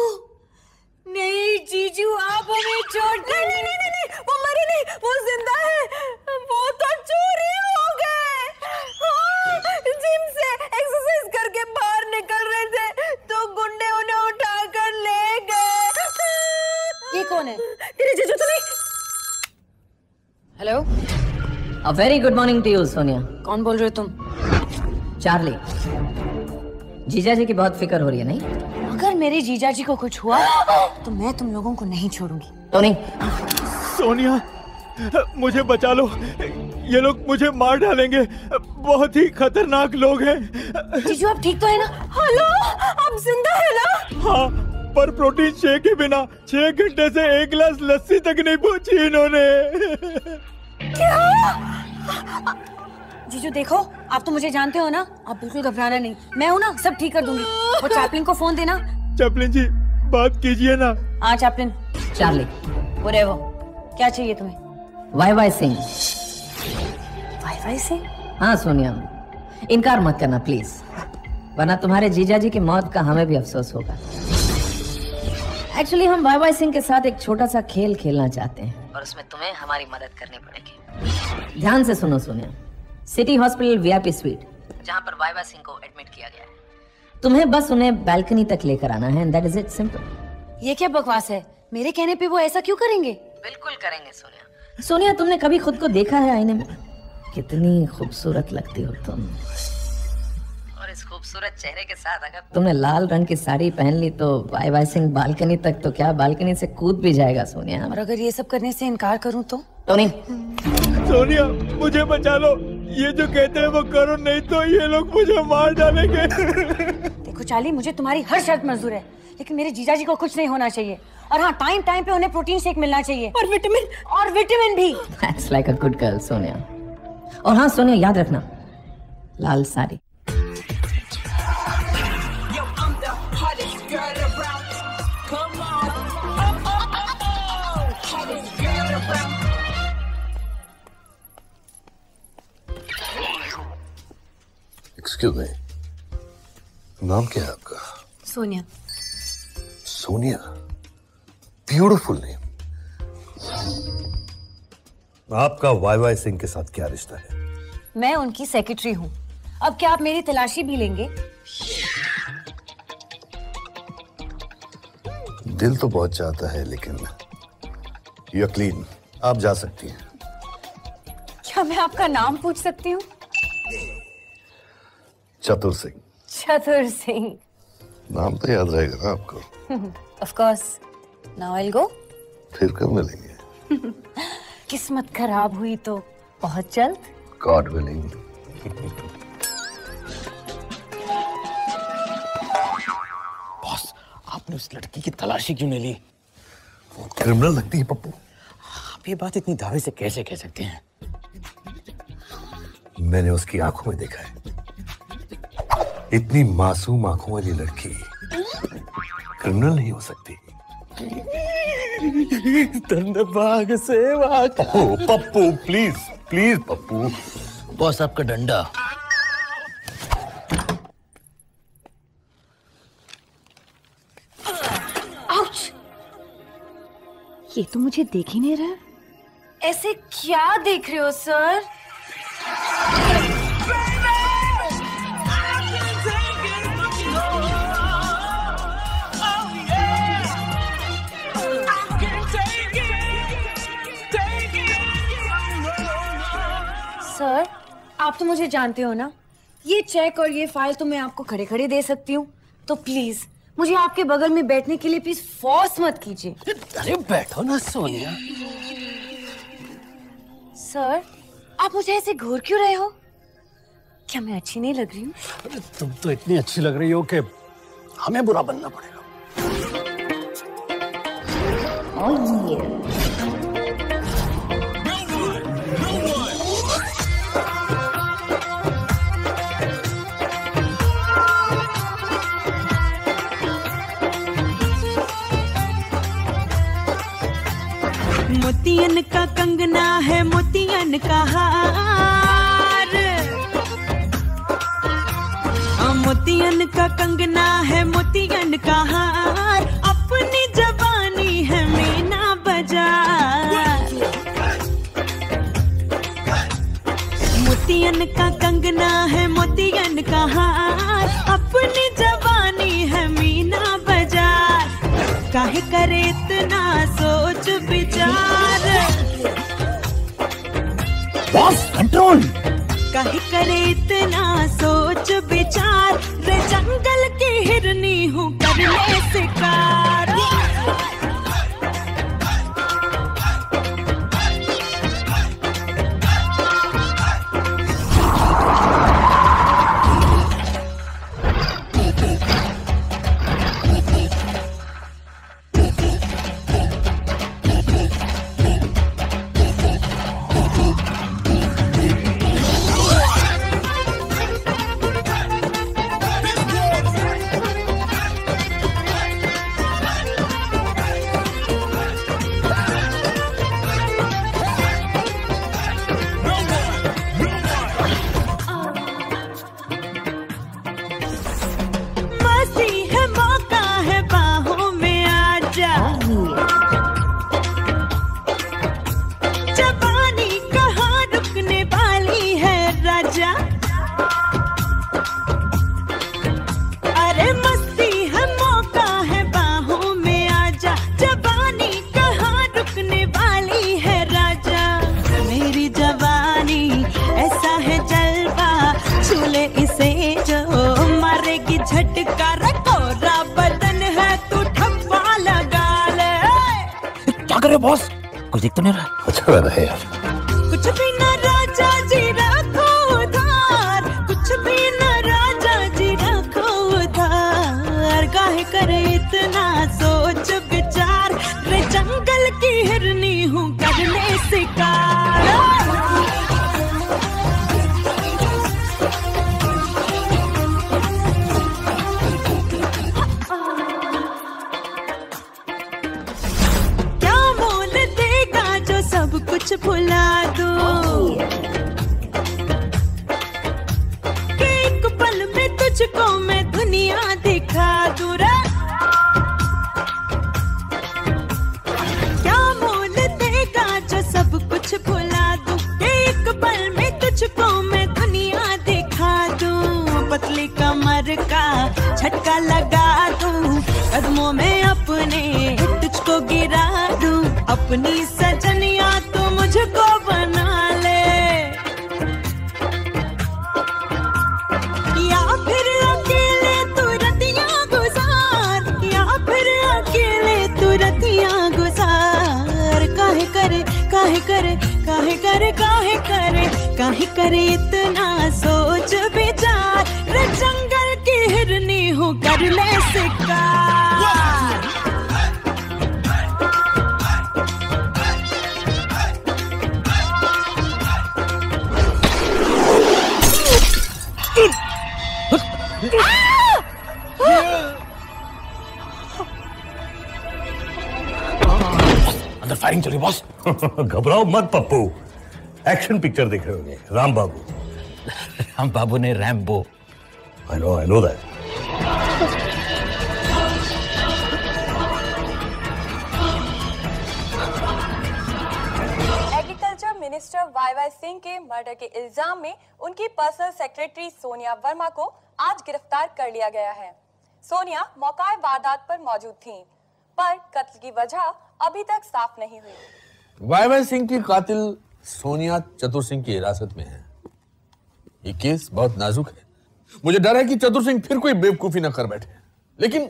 नहीं जीजू, आप हमें छोड़ कर। नहीं, वो मरी नहीं, वो जिंदा है। वो तो चोरी हो गए। हाँ, जिम से एक्सरसाइज करके बाहर निकल रहे थे तो गुंडे उन्हें उठाकर ले गए। ये कौन है? तेरे जीजू तो नहीं? Hello, a very good morning to you Sonia. कौन बोल रहे हो तुम? चार्ली। जीजा जी की बहुत फिक्र हो रही है नहीं? अगर मेरे जीजा जी को कुछ हुआ तो मैं तुम लोगों को नहीं छोड़ूंगी। टोनी। सोनिया, मुझे बचा लो, ये लोग मुझे मार डालेंगे, बहुत ही खतरनाक लोग हैं। जीजू आप ठीक तो है ना? हेलो, आप जिंदा है ना? हाँ, पर प्रोटीन शेक के बिना 6 घंटे से 1 गिलास लस्सी तक नहीं पहुंची इन्होंने। क्या? जीजू देखो, आप तो मुझे जानते हो ना, आप बिल्कुल घबराना नहीं, मैं हूँ ना, सब ठीक कर दूंगी। वो चैपलिन को फोन देना। चैपलिन जी, बात कीजिए ना। हाँ चैपलिन। चार्ली। वो क्या चाहिए तुम्हें? वाई सिंह। वाई सिंह? हाँ सोनिया, इनकार मत करना प्लीज, वरना तुम्हारे जीजा जी की मौत का हमें भी अफसोस होगा। एक्चुअली हम वाई सिंह के साथ एक छोटा सा खेल खेलना चाहते हैं और उसमें तुम्हें हमारी मदद करनी पड़ेगी। ध्यान से सुनो Sonia, city hospital VIP sweet, जहाँ पर वाई सिंह को एडमिट किया गया है, तुम्हें बस उन्हें बैल्कनी तक लेकर आना है, दैट इज इट, सिंपल। ये क्या बकवास है? मेरे कहने पे वो ऐसा क्यों करेंगे? बिल्कुल करेंगे सोनिया। सोनिया, तुमने कभी खुद को देखा है आईने में? कितनी खूबसूरत लगती हो तुम, और इस खूबसूरत चेहरे के साथ अगर तुमने लाल रंग की साड़ी पहन ली तो वाई सिंह बालकनी तक तो क्या, बालकनी से कूद भी जाएगा सोनिया। और अगर ये सब करने से इनकार करूं तो? टोनी। सोनिया, मुझे बचा लो, ये जो कहते हैं वो करो, नहीं तो ये लोग मुझे मार डालेंगे। देखो चार्ली, मुझे तुम्हारी हर शर्त मंजूर है, लेकिन मेरे जीजा जी को कुछ नहीं होना चाहिए। और हाँ, टाइम टाइम पे उन्हें प्रोटीन शेक मिलना चाहिए, और विटामिन भी। That's like a good girl, Sonia. और हाँ सोनिया, याद रखना, लाल साड़ी। एक्सक्यूज मी, नाम क्या है आपका? सोनिया। Sonia, beautiful name. आपका वाई सिंह के साथ क्या रिश्ता है? मैं उनकी सेक्रेटरी हूँ। अब क्या आप मेरी तलाशी भी लेंगे? दिल तो बहुत चाहता है, लेकिन यू आर क्लीन, आप जा सकती हैं। क्या मैं आपका नाम पूछ सकती हूँ? चतुर सिंह। चतुर सिंह। नाम तो याद रहेगा ना आपको? Of course. Now I'll go. फिर कब मिलेंगे? किस्मत खराब हुई तो बहुत जल्द। God willing. बॉस, आपने उस लड़की की तलाशी क्यों नहीं ली? वो क्रिमिनल लगती है पप्पू। आप ये बात इतनी दावे से कैसे कह सकते हैं? मैंने उसकी आंखों में देखा है, इतनी मासूम आंखों वाली लड़की क्रिमिनल नहीं हो सकती। धन्यवाद सेवा का। Pappu please please Pappu. Boss आपका डंडा। आउच! ये तो मुझे देख ही नहीं रहा। ऐसे क्या देख रहे हो सर? सर, आप तो मुझे जानते हो ना, ये चेक और ये फाइल तो मैं आपको खड़े खड़े दे सकती हूँ, तो प्लीज मुझे आपके बगल में बैठने के लिए प्लीज फोर्स मत कीजिए। अरे बैठो ना सोनिया। सर, आप मुझे ऐसे घूर क्यों रहे हो? क्या मैं अच्छी नहीं लग रही हूँ? अरे तुम तो इतनी अच्छी लग रही हो कि हमें बुरा बनना पड़ेगा। मोतियन का कंगना है, मोतियन का हार। मोतियन का कंगना है, मोतियन का हार। अपनी जवानी है मीना बाजार। मोतियन का कंगना है, मोतियन का हार। अपनी जवानी है मीना बाजार। काहे करे इतना सोच विचार। Boss control. काहे करे इतना सोच विचार। रे जंगल की हिरनी हूँ करने शिकार। झटका रखोरा बदन है तू ठप्पा लगा ले। क्या कर रहे हो बॉस? कुछ दिख तो नहीं रहा। अच्छा लग रहा है यार। कुछ भी न राजा जी रखो उधार। कुछ भी न राजा जी रखो उधार। काहे करे इतना सोच विचार। रे जंगल की हिरनी हूँ करने शिकार। कुछ भुला दो एक पल में तुझको मैं दुनिया दिखा दूँ रे। क्या मोल देगा जो सब कुछ भुला दूँ। एक पल में तुझको मैं झटका लगा दूं, कदमों में अपने तुझको गिरा दूं, अपनी सजनिया तू मुझको बना ले, या फिर अकेले तू रतियां गुजार, या फिर अकेले तू रतियां गुजार। काहे करे काहे करे काहे करे काहे करे काहे करे इतना सोच विचार, रे जंगल की हिरनी हूँ कर ले शिकार। अंदर फायरिंग चली बॉस। घबराओ मत पप्पू, एक्शन पिक्चर देख रहे होंगे। राम बाबू। राम बाबू ने Rambo. I know that. Agriculture minister Y Singh के मर्डर के इल्जाम में उनकी पर्सनल सेक्रेटरी सोनिया वर्मा को आज गिरफ्तार कर लिया गया है। सोनिया मौका वारदात पर मौजूद थीं, पर कत्ल की वजह अभी तक साफ नहीं हुई। वाई सिंह की कातिल सोनिया चतुर सिंह की हिरासत में है। ये केस बहुत नाजुक है। मुझे डर है कि चतुर सिंह फिर कोई बेवकूफी न कर बैठे। लेकिन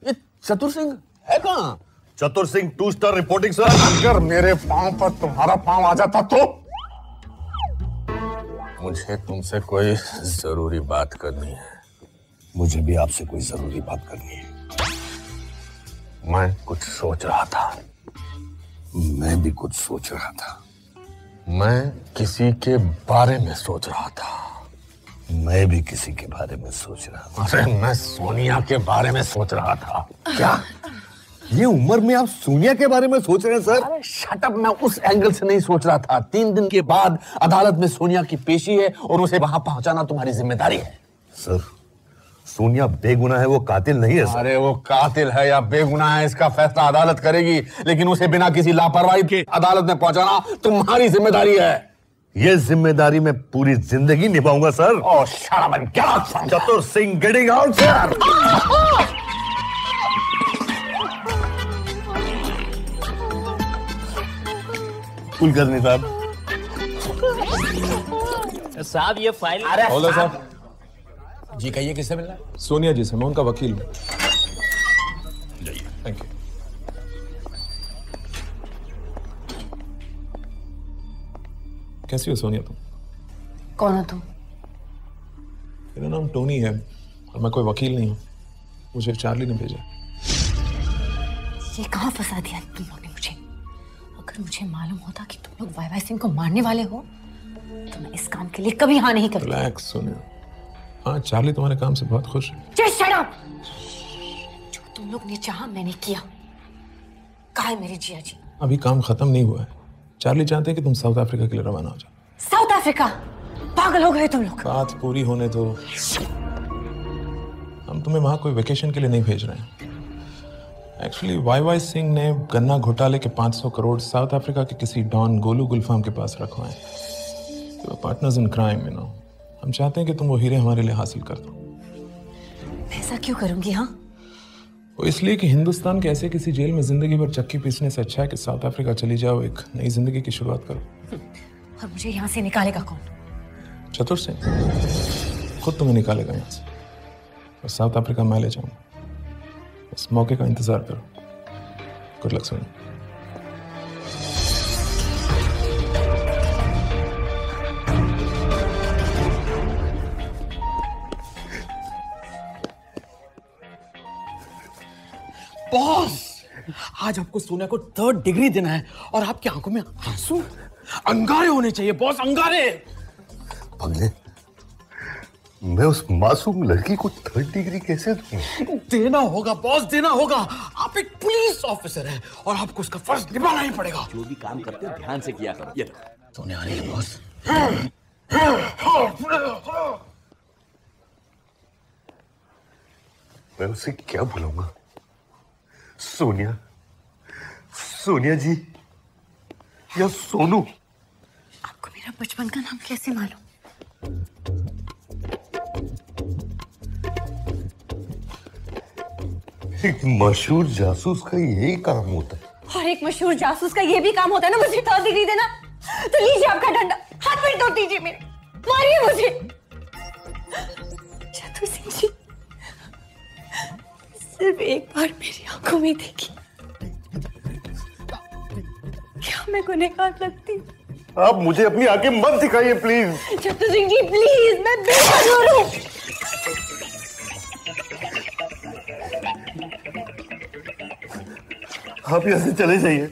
ये चतुर सिंह है कहां? चतुर सिंह 2 स्टार रिपोर्टिंग सर। अगर मेरे पांव पर तुम्हारा पांव आ जाता तो? मुझे तुमसे कोई जरूरी बात करनी है। मुझे भी आपसे कोई जरूरी बात करनी है। मैं कुछ सोच रहा था। मैं भी कुछ सोच रहा था। मैं किसी के बारे में सोच रहा था। मैं भी किसी के बारे में सोच रहा था। अरे मैं सोनिया के बारे में सोच रहा था। क्या ये उम्र में आप सोनिया के बारे में सोच रहे हैं सर? अरे शट अप, मैं उस एंगल से नहीं सोच रहा था। 3 दिन के बाद अदालत में सोनिया की पेशी है और उसे वहां पहुंचाना तुम्हारी जिम्मेदारी है। सर सोनिया बेगुनाह है, वो कातिल नहीं है सर। अरे वो कातिल है या बेगुनाह है इसका फैसला अदालत करेगी, लेकिन उसे बिना किसी लापरवाही के अदालत में पहुंचाना तुम्हारी जिम्मेदारी है। ये जिम्मेदारी मैं पूरी जिंदगी निभाऊंगा sir. Oh shut up and get out. Chatur Singh getting out sir. Kulkarni साहब ये फाइल। बोलो साहब। जी कहिए, किससे मिलना है? सोनिया जी से, मैं उनका वकील हूँ। Thank you. कैसी हो सोनिया तुम? कौन हो तुम? मेरा नाम टोनी है और मैं कोई वकील नहीं हूँ। मुझे चार्ली ने भेजा। ये कहाँ फंसा दिया तुम लोग ने मुझे? अगर मुझे मालूम होता कि तुम लोग वाई सिंह को मारने वाले हो तो मैं इस काम के लिए कभी हाँ नहीं करती। रिलैक्स सोनिया। हाँ, चार्ली तुम्हारे काम से बहुत खुश है। Just shut up! जो तुम लोग ने चाहा मैंने किया। कहाँ है मेरे जिया जी? अभी काम खत्म नहीं हुआ है। चार्ली चाहते हैं कि तुम साउथ अफ्रीका के लिए रवाना हो जाओ। South Africa? पागल हो गए तुम लोग। बात पूरी होने दो। हम तुम्हें वहां कोई वेकेशन के लिए नहीं भेज रहे हैं। एक्चुअली वाई सिंह ने गन्ना घोटाले के 500 करोड़ साउथ अफ्रीका के किसी डॉन गोलू गुलफाम के पास रखवाए। तो partners in crime, you know. हम चाहते हैं कि तुम वो हीरे हमारे लिए हासिल कर दो। ऐसा क्यों करूंगी? हाँ, वो इसलिए कि हिंदुस्तान के ऐसे किसी जेल में जिंदगी भर चक्की पीसने से अच्छा है कि साउथ अफ्रीका चली जाओ, एक नई जिंदगी की शुरुआत करो। और मुझे यहाँ से निकालेगा कौन? चतुर सिंह खुद तुम्हें निकालेगा यहाँ से और साउथ अफ्रीका मैं ले जाऊंगा। बस मौके का इंतजार करो। Good luck Sonia. बॉस, आज आपको सोनिया को 3rd डिग्री देना है और आपकी आंखों में आंसू, अंगारे होने चाहिए बॉस, अंगारे। पगले, मैं उस मासूम लड़की को 3rd डिग्री कैसे दूं? देना होगा बॉस, देना होगा। आप एक पुलिस ऑफिसर हैं और आपको उसका फर्ज निभाना ही पड़ेगा। जो भी काम करते हो ध्यान से किया करो। ये सोनिया आ रही है बॉस। मैं उसे क्या बुलाऊंगा? सोनिया, सोनिया जी या सोनू? आपको मेरा बचपन का नाम कैसे मालूम? एक मशहूर जासूस का यही काम होता है। और एक मशहूर जासूस का ये भी काम होता है ना मुझे 3rd डिग्री देना। तो लीजिए आपका डंडा, हाथ में तोड़ दीजिए मेरे, मारिए मुझे। चतुर सिंह जी, सिर्फ एक बार मेरी आंखों में देखिए, क्या मैं गुनहगार लगती? आप मुझे अपनी आंखें मत दिखाइए प्लीज। चतुर सिंह जी प्लीज, मैं बेकसूर हूँ। आप यहाँ से चले जाइए,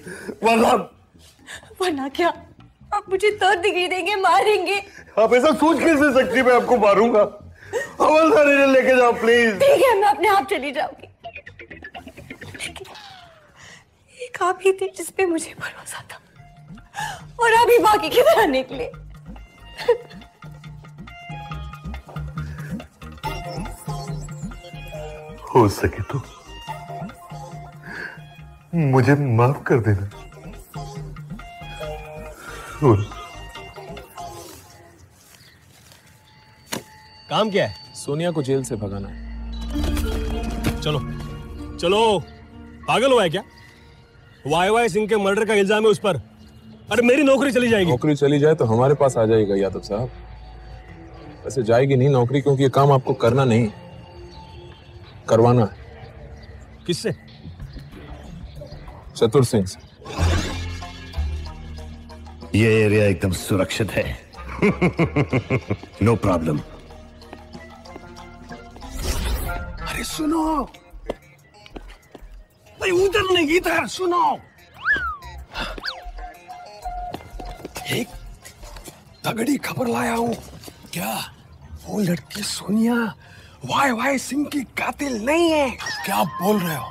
वरना क्या? आप मुझे 3rd डिग्री देंगे, मारेंगे? आप ऐसा सोच कैसे सकती? मैं आपको मारूंगा। हवलदार इन्हें लेके जाओ प्लीज। ठीक है, मैं अपने आप चली जाऊंगी, लेकिन एक आप ही थे जिसपे मुझे भरोसा था, और अभी बाकी की तरह निकले। हो सके तो मुझे माफ कर देना। काम क्या है? सोनिया को जेल से भगाना है। चलो चलो, पागल हुआ है क्या? वाई सिंह के मर्डर का इल्जाम है उस पर। अरे मेरी नौकरी चली जाएगी। नौकरी चली जाए तो हमारे पास आ जाएगा यादव साहब। वैसे जाएगी नहीं नौकरी, क्योंकि ये काम आपको करना नहीं, करवाना है। किससे? चतुर सिंह से। ये एरिया एकदम सुरक्षित है। No problem. अरे सुनो भाई, उधर नहीं इधर सुनो। एक तगड़ी खबर लाया हूं। क्या? वो लड़की सोनिया वाई सिंह की कातिल नहीं है। क्या आप बोल रहे हो?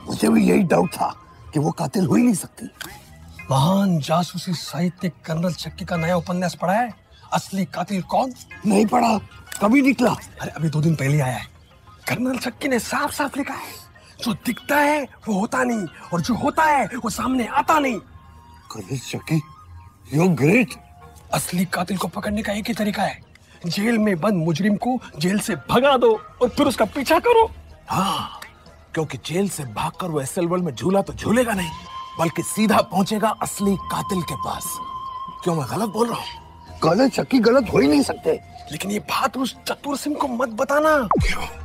मुझे भी यही डाउट था कि वो कातिल हो ही नहीं सकती। महान जासूसी साहित्यिक कर्नल चक्की का नया उपन्यास पढ़ा है? असली कातिल कौन? नहीं पढ़ा, कभी निकला? अरे अभी 2 दिन पहले आया है। कर्नल चक्की ने साफ साफ लिखा है, जो दिखता है वो होता नहीं, और जो होता है वो सामने आता नहीं। कर्नल चक्की, यू ग्रेट। असली कातिल को पकड़ने का एक ही तरीका है, जेल में बंद मुजरिम को जेल से भगा दो और फिर उसका पीछा करो। हाँ, क्योंकि जेल से भागकर वो एसएल वर्ल्ड में झूला तो झूलेगा नहीं, बल्कि सीधा पहुंचेगा असली कातिल के पास। क्यों मैं गलत बोल रहा हूँ? कर्नल चक्की गलत हो ही नहीं सकते। लेकिन ये बात उस चतुर सिंह को मत बताना,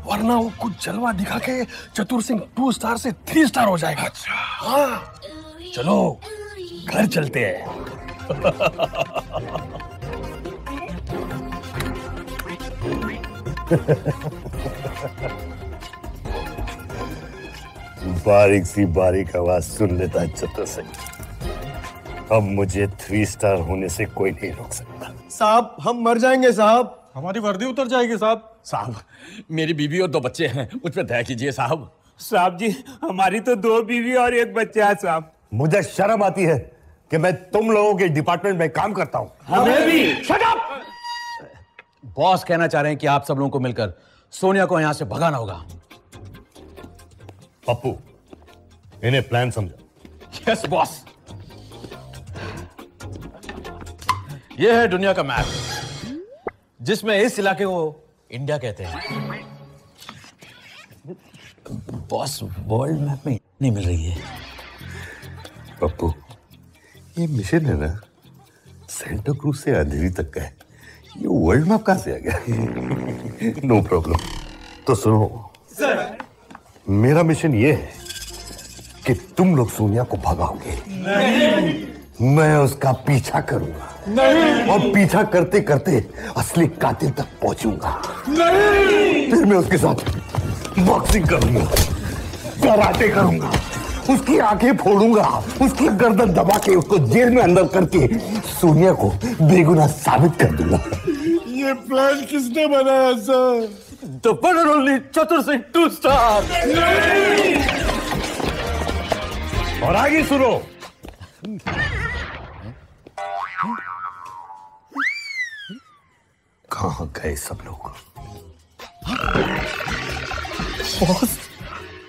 वरना वो कुछ जलवा दिखा के चतुर सिंह 2 स्टार से 3 स्टार हो जाएगा। हाँ, चलो घर चलते हैं। बारीक सी बारीक आवाज सुन लेता है चतुर सिंह। अब मुझे 3 स्टार होने से कोई नहीं रोक सकता। साहब हम मर जाएंगे साहब, हमारी वर्दी उतर जाएगी साहब। साहब मेरी बीवी और 2 बच्चे हैं, मुझ पे दया कीजिए साहब। साहब जी हमारी तो 2 बीवी और 1 बच्चा है साहब। मुझे शर्म आती है कि मैं तुम लोगों के डिपार्टमेंट में काम करता हूँ। हमें भी। Shut up! बॉस कहना चाह रहे हैं कि आप सब लोगों को मिलकर सोनिया को यहां से भगाना होगा। पप्पू, इन्हें प्लान समझा। Yes boss. यह है दुनिया का मैप, जिसमें इस इलाके को इंडिया कहते हैं। बॉस वर्ल्ड मैप में नहीं मिल रही है। पप्पू, ये मिशन है ना सेंटा क्रूज से अंधेरी तक का है, ये वर्ल्ड मैप कहां से आ गया? No problem. तो सुनो सर, मेरा मिशन ये है कि तुम लोग सोनिया को भगाओगे। नहीं। मैं उसका पीछा करूंगा। नहीं। और पीछा करते करते असली कातिल तक पहुंचूंगा। नहीं। फिर मैं उसके साथ बॉक्सिंग करूंगा, कराटे करूंगा, उसकी आंखें फोड़ूंगा, उसकी गर्दन दबा के उसको जेल में अंदर करके सोनिया को बेगुनाह साबित कर दूंगा। ये प्लान किसने बनाया sir? The one and only चतुर सिंह 2 स्टार। और आगे सुनो, कहां गए सब लोग? बॉस,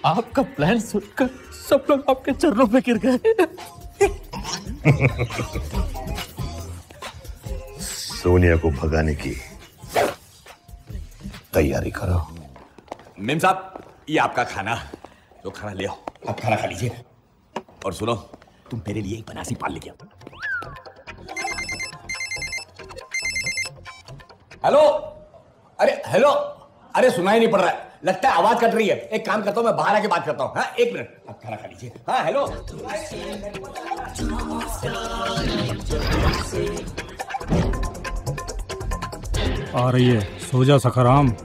आपका प्लान सुनकर सब लोग आपके चरणों पे गिर गए। सोनिया को भगाने की तैयारी करो। मेम साहब, ये आपका खाना। तो खाना ले आओ। आप खाना खा लीजिए। और सुनो, तुम मेरे लिए एक बनासी पाल लेके आओ। हेलो, अरे हेलो, अरे सुनाई नहीं पड़ रहा है, लगता है आवाज कट रही है। एक काम करता हूं, मैं बाहर आके बात करता हूँ। हाँ, 1 मिनट, आप खाना खा लीजिए। हाँ हेलो। आ रही है, सो जा सखाराम।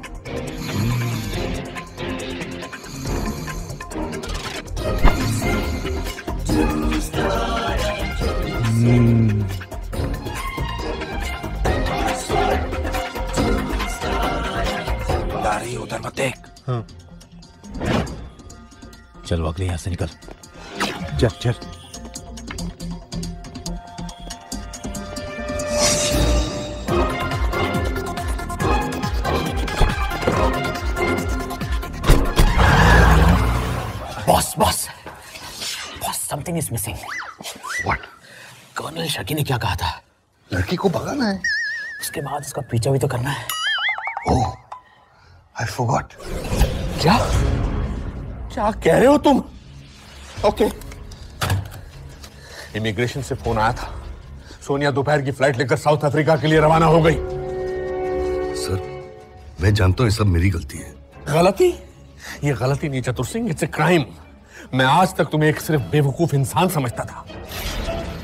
उधर मत देख। हाँ। चल अगले यहां से निकल। चल चल। Boss boss boss, something is missing. What? Colonel Shaki ने क्या कहा था? लड़की को भगाना है, उसके बाद उसका पीछा भी तो करना है। ओह, I forgot. क्या क्या कह रहे हो तुम? ओके। इमिग्रेशन से फोन आया था, सोनिया दोपहर की फ्लाइट लेकर साउथ अफ्रीका के लिए रवाना हो गई। सर, मैं जानता हूं ये सब मेरी गलती है। गलती? ये गलती नहीं चतुर सिंह, इट्स ए क्राइम। मैं आज तक तुम्हें एक सिर्फ बेवकूफ इंसान समझता था,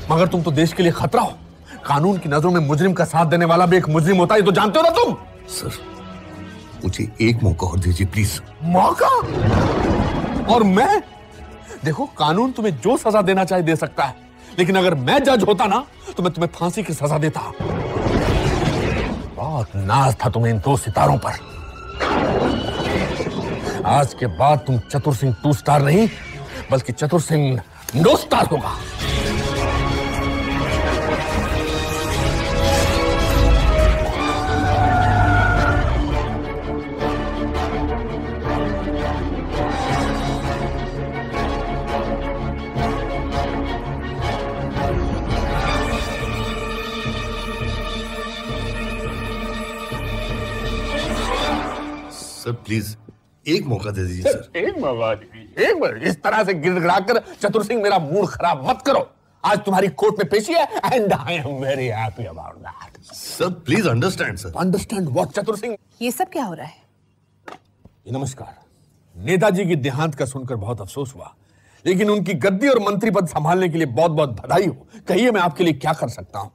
मगर तुम तो देश के लिए खतरा हो। कानून की नजरों में मुजरिम का साथ देने वाला भी एक मुजरिम होता है, तो जानते हो ना तुम। सर, मुझे एक मौका और दीजिए प्लीज। मौका? और मैं? देखो, कानून तुम्हें जो सजा देना चाहे दे सकता है, लेकिन अगर मैं जज होता ना तो मैं तुम्हें फांसी की सजा देता। बहुत नाज था तुम्हें इन 2 सितारों पर। आज के बाद तुम चतुर सिंह 2 स्टार नहीं, बल्कि चतुर सिंह नो स्टार होगा। सर प्लीज एक मौका दे दीजिए सर। एक मौका दीजिए, एक बार। इस तरह से गिड़गिड़ा कर चतुर सिंह मेरा मूड खराब मत करो। आज तुम्हारी कोर्ट में पेशी है and I am very happy about that. Sir please understand sir. Understand what चतुर सिंह? ये सब क्या हो रहा है? नमस्कार। नेताजी की देहांत का सुनकर बहुत अफसोस हुआ, लेकिन उनकी गद्दी और मंत्री पद संभालने के लिए बहुत बहुत बधाई हो। कहिए मैं आपके लिए क्या कर सकता हूँ?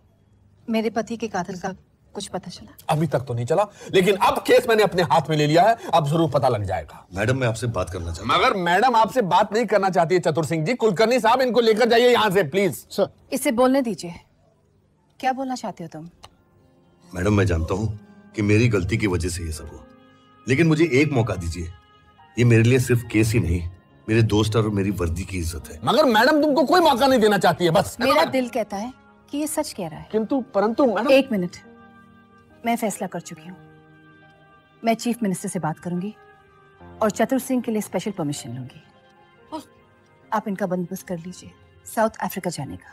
मेरे पति के कातिल का कुछ पता चला? अभी तक तो नहीं चला, लेकिन अब केस मैंने अपने हाथ में ले लिया है, अब जरूर पता लग जाएगा। मैडम मैं आपसे बात करना चाहता हूं। मगर मैडम आपसे बात नहीं करना चाहती है चतुर सिंह जी। कुलकर्णी साहब, इनको लेकर जाइए यहाँ से प्लीज। सर, इसे बोलने दीजिए। क्या बोलना चाहते हो तुम? मैडम मैं जानता हूं कि मेरी गलती की वजह से ये सब हुआ, लेकिन मुझे एक मौका दीजिए। ये मेरे लिए सिर्फ केस ही नहीं, मेरे दोस्त और मेरी वर्दी की इज्जत है। मगर मैडम तुमको कोई मौका नहीं देना चाहती है बस। मेरा दिल कहता है कि ये सच कह रहा है, किंतु परंतु मैडम। 1 मिनट, मैं फैसला कर चुकी हूँ। मैं चीफ मिनिस्टर से बात करूंगी और चतुर सिंह के लिए स्पेशल परमिशन लूंगी। आप इनका बंदोबस्त कर लीजिए साउथ अफ्रीका जाने का।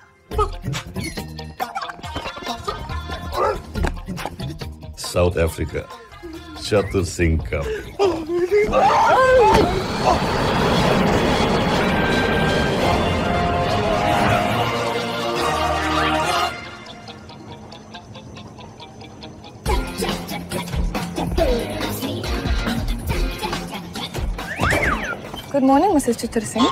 साउथ अफ्रीका, चतुर सिंह का। गुड मॉर्निंग मिसेस चतुर Singh.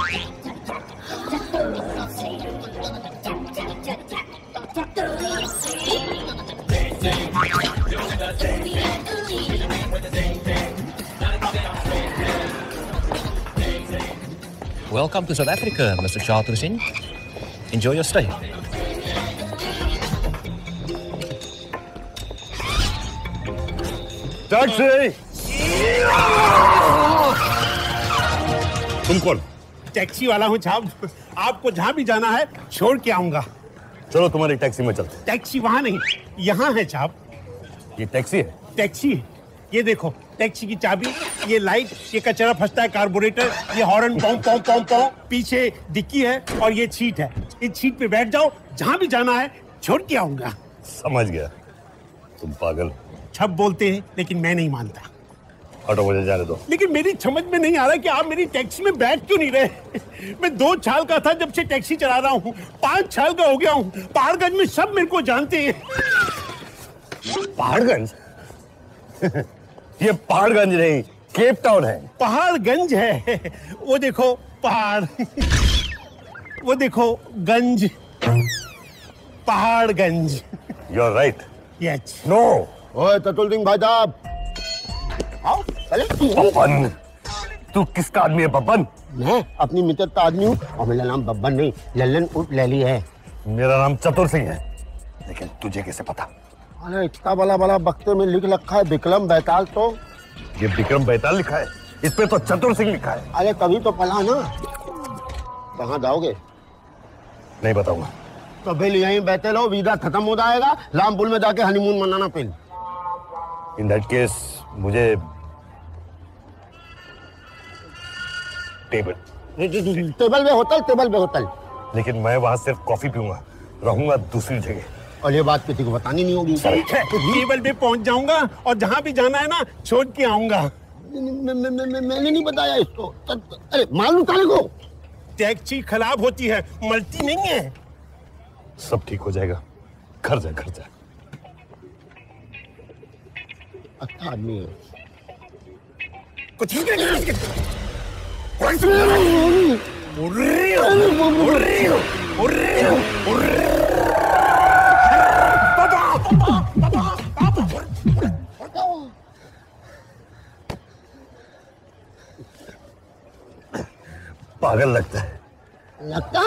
Welcome to South Africa, Mr. Chatur Singh. Enjoy your stay. Taxi! तुम कौन? टैक्सी वाला हूँ साहब, आपको जहाँ भी जाना है छोड़ के आऊंगा। चलो तुम्हारी टैक्सी में चलते। टैक्सी वहाँ नहीं, यहाँ है साहब। ये टैक्सी है? टैक्सी है, ये देखो टैक्सी की चाबी, ये लाइट, ये कचरा फंसता है कार्बोरेटर, ये हॉर्न पॉम पॉम पॉम पॉम, पीछे डिक्की है और ये सीट है। इस सीट पे बैठ जाओ, जहाँ भी जाना है छोड़ के आऊंगा। समझ गया। तुम पागल। छप बोलते हैं लेकिन मैं नहीं मानता। हटो, मुझे जाने दो। लेकिन मेरी समझ में नहीं आ रहा कि आप मेरी टैक्सी में बैठ क्यों नहीं रहे। मैं 2 साल का था जब से टैक्सी चला रहा हूँ, 5 साल का हो गया हूँ। पहाड़गंज में सब मेरे को जानते हैं। पहाड़गंज? ये पहाड़गंज नहीं, केप टाउन है। पहाड़गंज है, वो देखो पहाड़, वो देखो गंज, Paharganj. You are right. Yes. No. ओए चतुर सिंह भाई साहब, बब्बन, तू किसका आदमी है बब्बन? मैं अपनी मित्र का आदमी हूँ और मेरा नाम बब्बन नहीं लल्लन उर्फ लैली है। मेरा नाम चतुर सिंह है, लेकिन तुझे कैसे पता? अरे इतना बड़ा बक्से में लिख रखा है विक्रम बैताल। तो ये विक्रम बैताल लिखा है, इस पे तो चतुर सिंह लिखा है। अरे कभी तो पढ़ा ना। कहाँ जाओगे? नहीं बताऊंगा। तो बिल यहीं बैठे रहो, वीजा खत्म हो जाएगा, रामपुर में जाके हनीमून मनाना फिर। इन दैट केस मुझे टेबल पे होटल। लेकिन मैं वहां सिर्फ कॉफी पीऊंगा, रहूंगा दूसरी जगह। और ये बात किसी को बतानी नहीं होगी। टेबल पे पहुंच जाऊंगा और जहां भी जाना है ना छोड़ के आऊंगा। मैंने नहीं बताया इसको। अरे मालूम ताले को टैक्सी खराब होती है, मलती नहीं है। सब ठीक हो जाएगा, घर जा घर जा। अच्छा आदमी है। कुछ पागल लगता है। लगता है?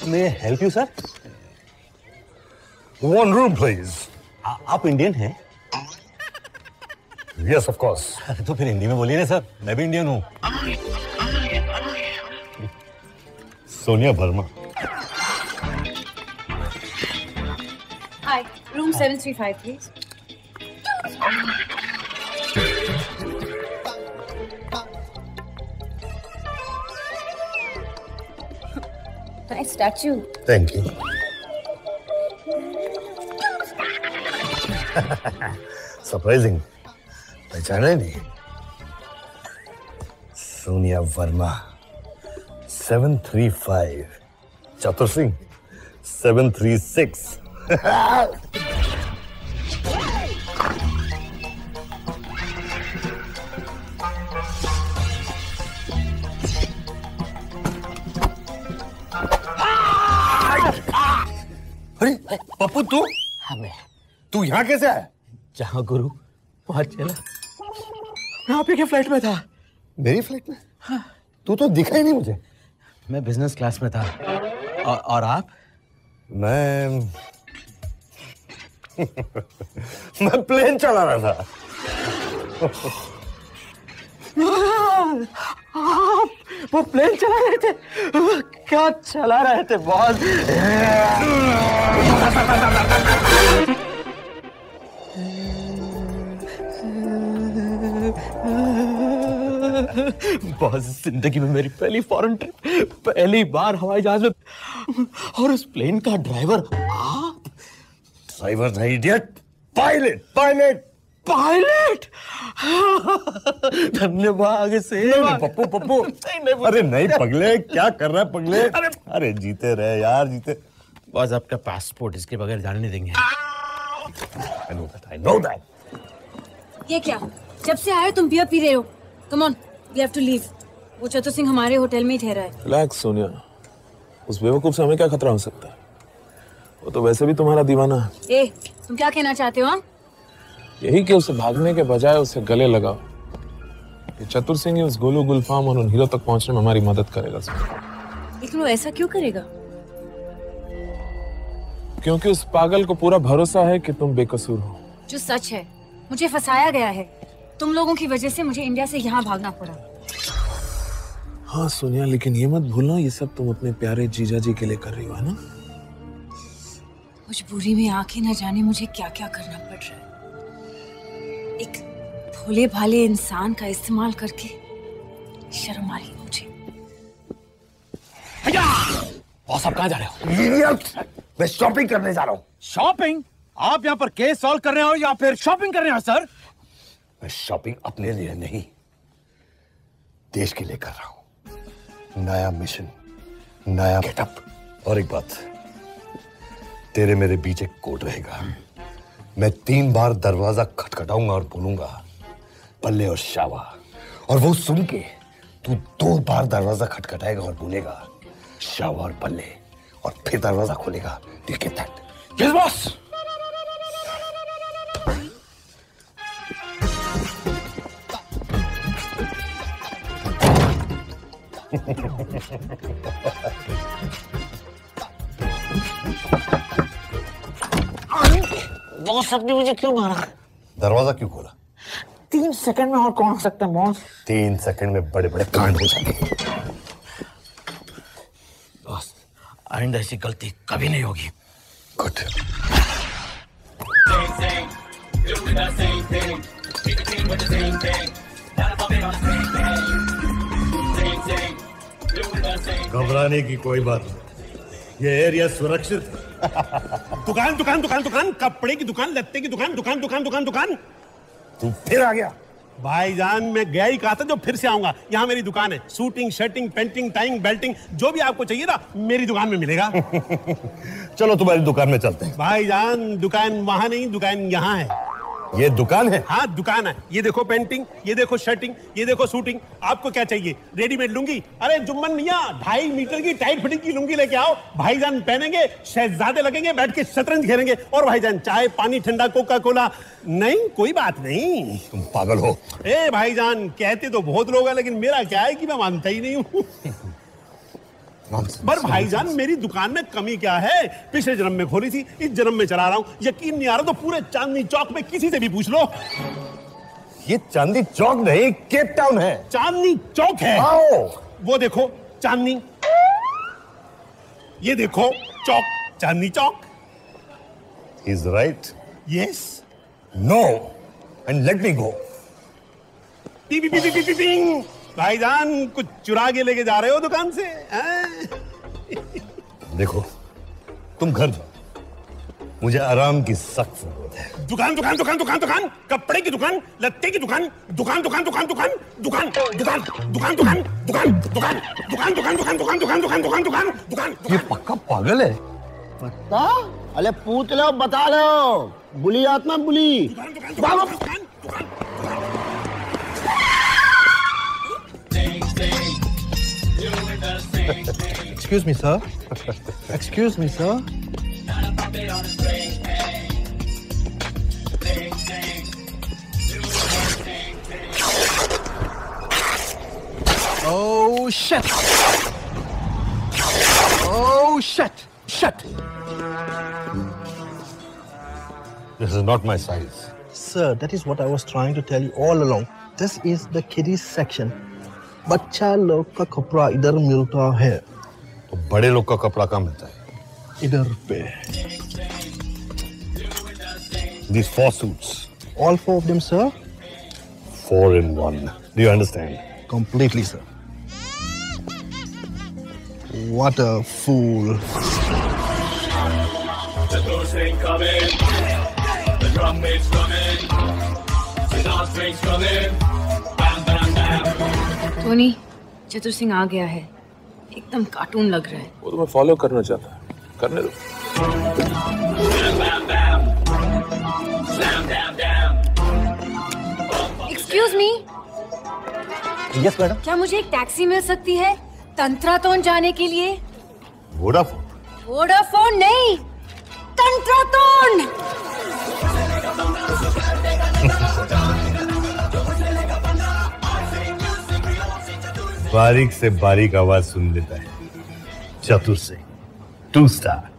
May I help you, sir? One room, please. आप इंडियन हैं? Yes, of course. तो फिर हिंदी में बोलिए ना सर, मैं भी इंडियन हूँ। Sonia Verma. Hi, room 735, please. Nice statue. Thank you. Surprising. पहचाना ही नहीं। सोनिया वर्मा 735, चतुर सिंह 736। अरे पप्पू तू? हाँ मैं। तू यहाँ कैसे आया? जहाँ गुरु वहाँ चला। मैं आप ही के फ्लाइट में था। मेरी फ्लाइट में? हाँ। तू तो दिखा ही नहीं मुझे। मैं बिजनेस क्लास में था। और आप? मैं मैं प्लेन चला रहा था। आप वो प्लेन चला रहे थे? क्या चला रहे थे बॉस? बॉस जिंदगी में मेरी पहली फॉरेन ट्रिप, पहली बार हवाई जहाज में, और उस प्लेन का ड्राइवर आप? ड्राइवर नहीं इडियट, पायलट पायलट पायलट। धन्यवाद से। नहीं पप्पू पप्पू। अरे नहीं पगले, क्या कर रहा है पगले? अरे जीते रहे यार, जीते। बॉस आपका पासपोर्ट इसके बगैर जाने नहीं देंगे। I know that. ये क्या? जब से आए तुम बियर पी रहे हो। Come on, we have to leave. वो चतुर सिंह हमारे होटल में ही ठहरा है। रिलैक्स सोनिया, उस बेवकूफ से हमें क्या खतरा हो सकता है? वो तो वैसे भी तुम्हारा दीवाना है। ए, तुम क्या कहना चाहते हो? यही कि उसे भागने के बजाय उसे गले लगाओ। ये चतुर सिंह उस गोलू गुलफाम और उन हीरो तक पहुंचने में हमारी मदद करेगा। ये लेकिन वो ऐसा क्यों करेगा? क्योंकि उस पागल को पूरा भरोसा है कि तुम बेकसूर हो। जो सच है, मुझे फंसाया गया है। तुम लोगों की वजह से मुझे इंडिया से यहाँ भागना पड़ा। हाँ सोनिया, लेकिन ये मत भूलना ये सब तुम अपने प्यारे जीजा जी के लिए कर रही हो, है ना? मजबूरी में आके न जाने मुझे क्या क्या करना पड़ रहा है। एक भोले भाले इंसान का इस्तेमाल करके शर्म आ रही है मुझे। बॉस, आप कहाँ जा रहे हो? मैं शॉपिंग करने जा रहा हूँ। शॉपिंग? आप यहाँ पर केस सॉल्व कर रहे हो या फिर शॉपिंग कर रहे हो सर? मैं शॉपिंग अपने लिए नहीं, देश के लिए कर रहा हूँ। नया मिशन, नया गेटअप। और एक बात, तेरे मेरे बीच एक कोड रहेगा। मैं 3 बार दरवाजा खटखटाऊंगा और बोलूंगा पल्ले और शावा, और वो सुन के तू 2 बार दरवाजा खटखटाएगा और बोलेगा शावा और पल्ले, और फिर दरवाजा खोलेगा। ठीक है दैट? Yes boss. बॉस, आपने मुझे क्यों मारा? दरवाजा क्यों खोला? 3 सेकंड में और कौन हो सकता है बॉस? 3 सेकंड में बड़े बड़े कांड हो जाते हैं। बॉस, आइंदा ऐसी गलती कभी नहीं होगी। गुड। घबराने की कोई बात नहीं, ये एरिया सुरक्षित है। दुकान दुकान दुकान दुकान, कपड़े की दुकान, लत्ते की दुकान, दुकान दुकान दुकान दुकान। तू फिर आ गया? भाईजान, मैं गया ही कहा था जो फिर से आऊंगा। यहाँ मेरी दुकान है, shooting, shirting, painting, tying, Belting, जो भी आपको चाहिए ना मेरी दुकान में मिलेगा। चलो तुम्हारी दुकान में चलते हैं। भाईजान, दुकान वहां नहीं, दुकान यहाँ है। ये दुकान है? हाँ दुकान है। ये देखो पेंटिंग, ये देखो शर्टिंग, ये देखो शूटिंग। आपको क्या चाहिए? रेडीमेड लुंगी? अरे जुम्मन मियाँ, 2.5 मीटर की टाइट फिटिंग की लुंगी लेके आओ। भाईजान पहनेंगे, शहजादे लगेंगे, बैठ के शतरंज खेलेंगे। और भाईजान चाय, पानी, ठंडा, कोका कोला। नहीं, कोई बात नहीं। तुम पागल हो? ए भाईजान, कहते तो बहुत लोग हैं, लेकिन मेरा क्या है कि मैं मानता ही नहीं हूँ। पर भाईजान, मेरी दुकान में कमी क्या है? पिछले जन्म में खोली थी, इस जन्म में चला रहा हूं। यकीन नहीं आ रहा तो पूरे चांदनी चौक में किसी से भी पूछ लो। ये चांदनी चौक नहीं, केप टाउन है। चांदनी चौक है? वो देखो चांदनी, ये देखो चौक, Chandni Chowk. He's right. Yes. No. And let me go. P P P P P P. भाईजान, कुछ चुरा के लेके जा रहे हो दुकान से? देखो, तुम घर जाओ, मुझे आराम की सख्त जरूरत है। दुकान दुकान दुकान दुकान दुकान, कपड़े की दुकान, लत्ते की दुकान, दुकान दुकान दुकान दुकान दुकान दुकान दुकान दुकान दुकान दुकान दुकान दुकान दुकान दुकान दुकान दुकान दुकान दुकान दुकान। ये पक्का पागल है। पता? अरे पूछ लो, बता लो। बुली आत्मा बुली। Excuse me, sir. Excuse me, sir. Oh shit! Oh shit! Shit! This is not my size. Sir, that is what I was trying to tell you all along. This is the kiddies section. बच्चा लोग का कपड़ा इधर मिलता है। तो बड़े लोग का कपड़ा कहाँ मिलता है? इधर पे। These 4 suits. All 4 of them, sir? 4 in 1. Do you understand? Completely, sir. What a fool. The doors ain't coming. The drum beat's coming. The dance beat's coming. Bam, bam, bam. Tony, चतुर सिंह आ गया है। एकदम cartoon लग रहा है। वो तुम्हें follow करना चाहता है, करने दो। Excuse me. Yes madam. क्या मुझे एक टैक्सी मिल सकती है तंत्रातोन जाने के लिए? वोडाफोन? वोडाफोन नहीं, तंत्रातोन। बारीक से बारीक आवाज सुन लेता है, चतुर सिंह 2 स्टार।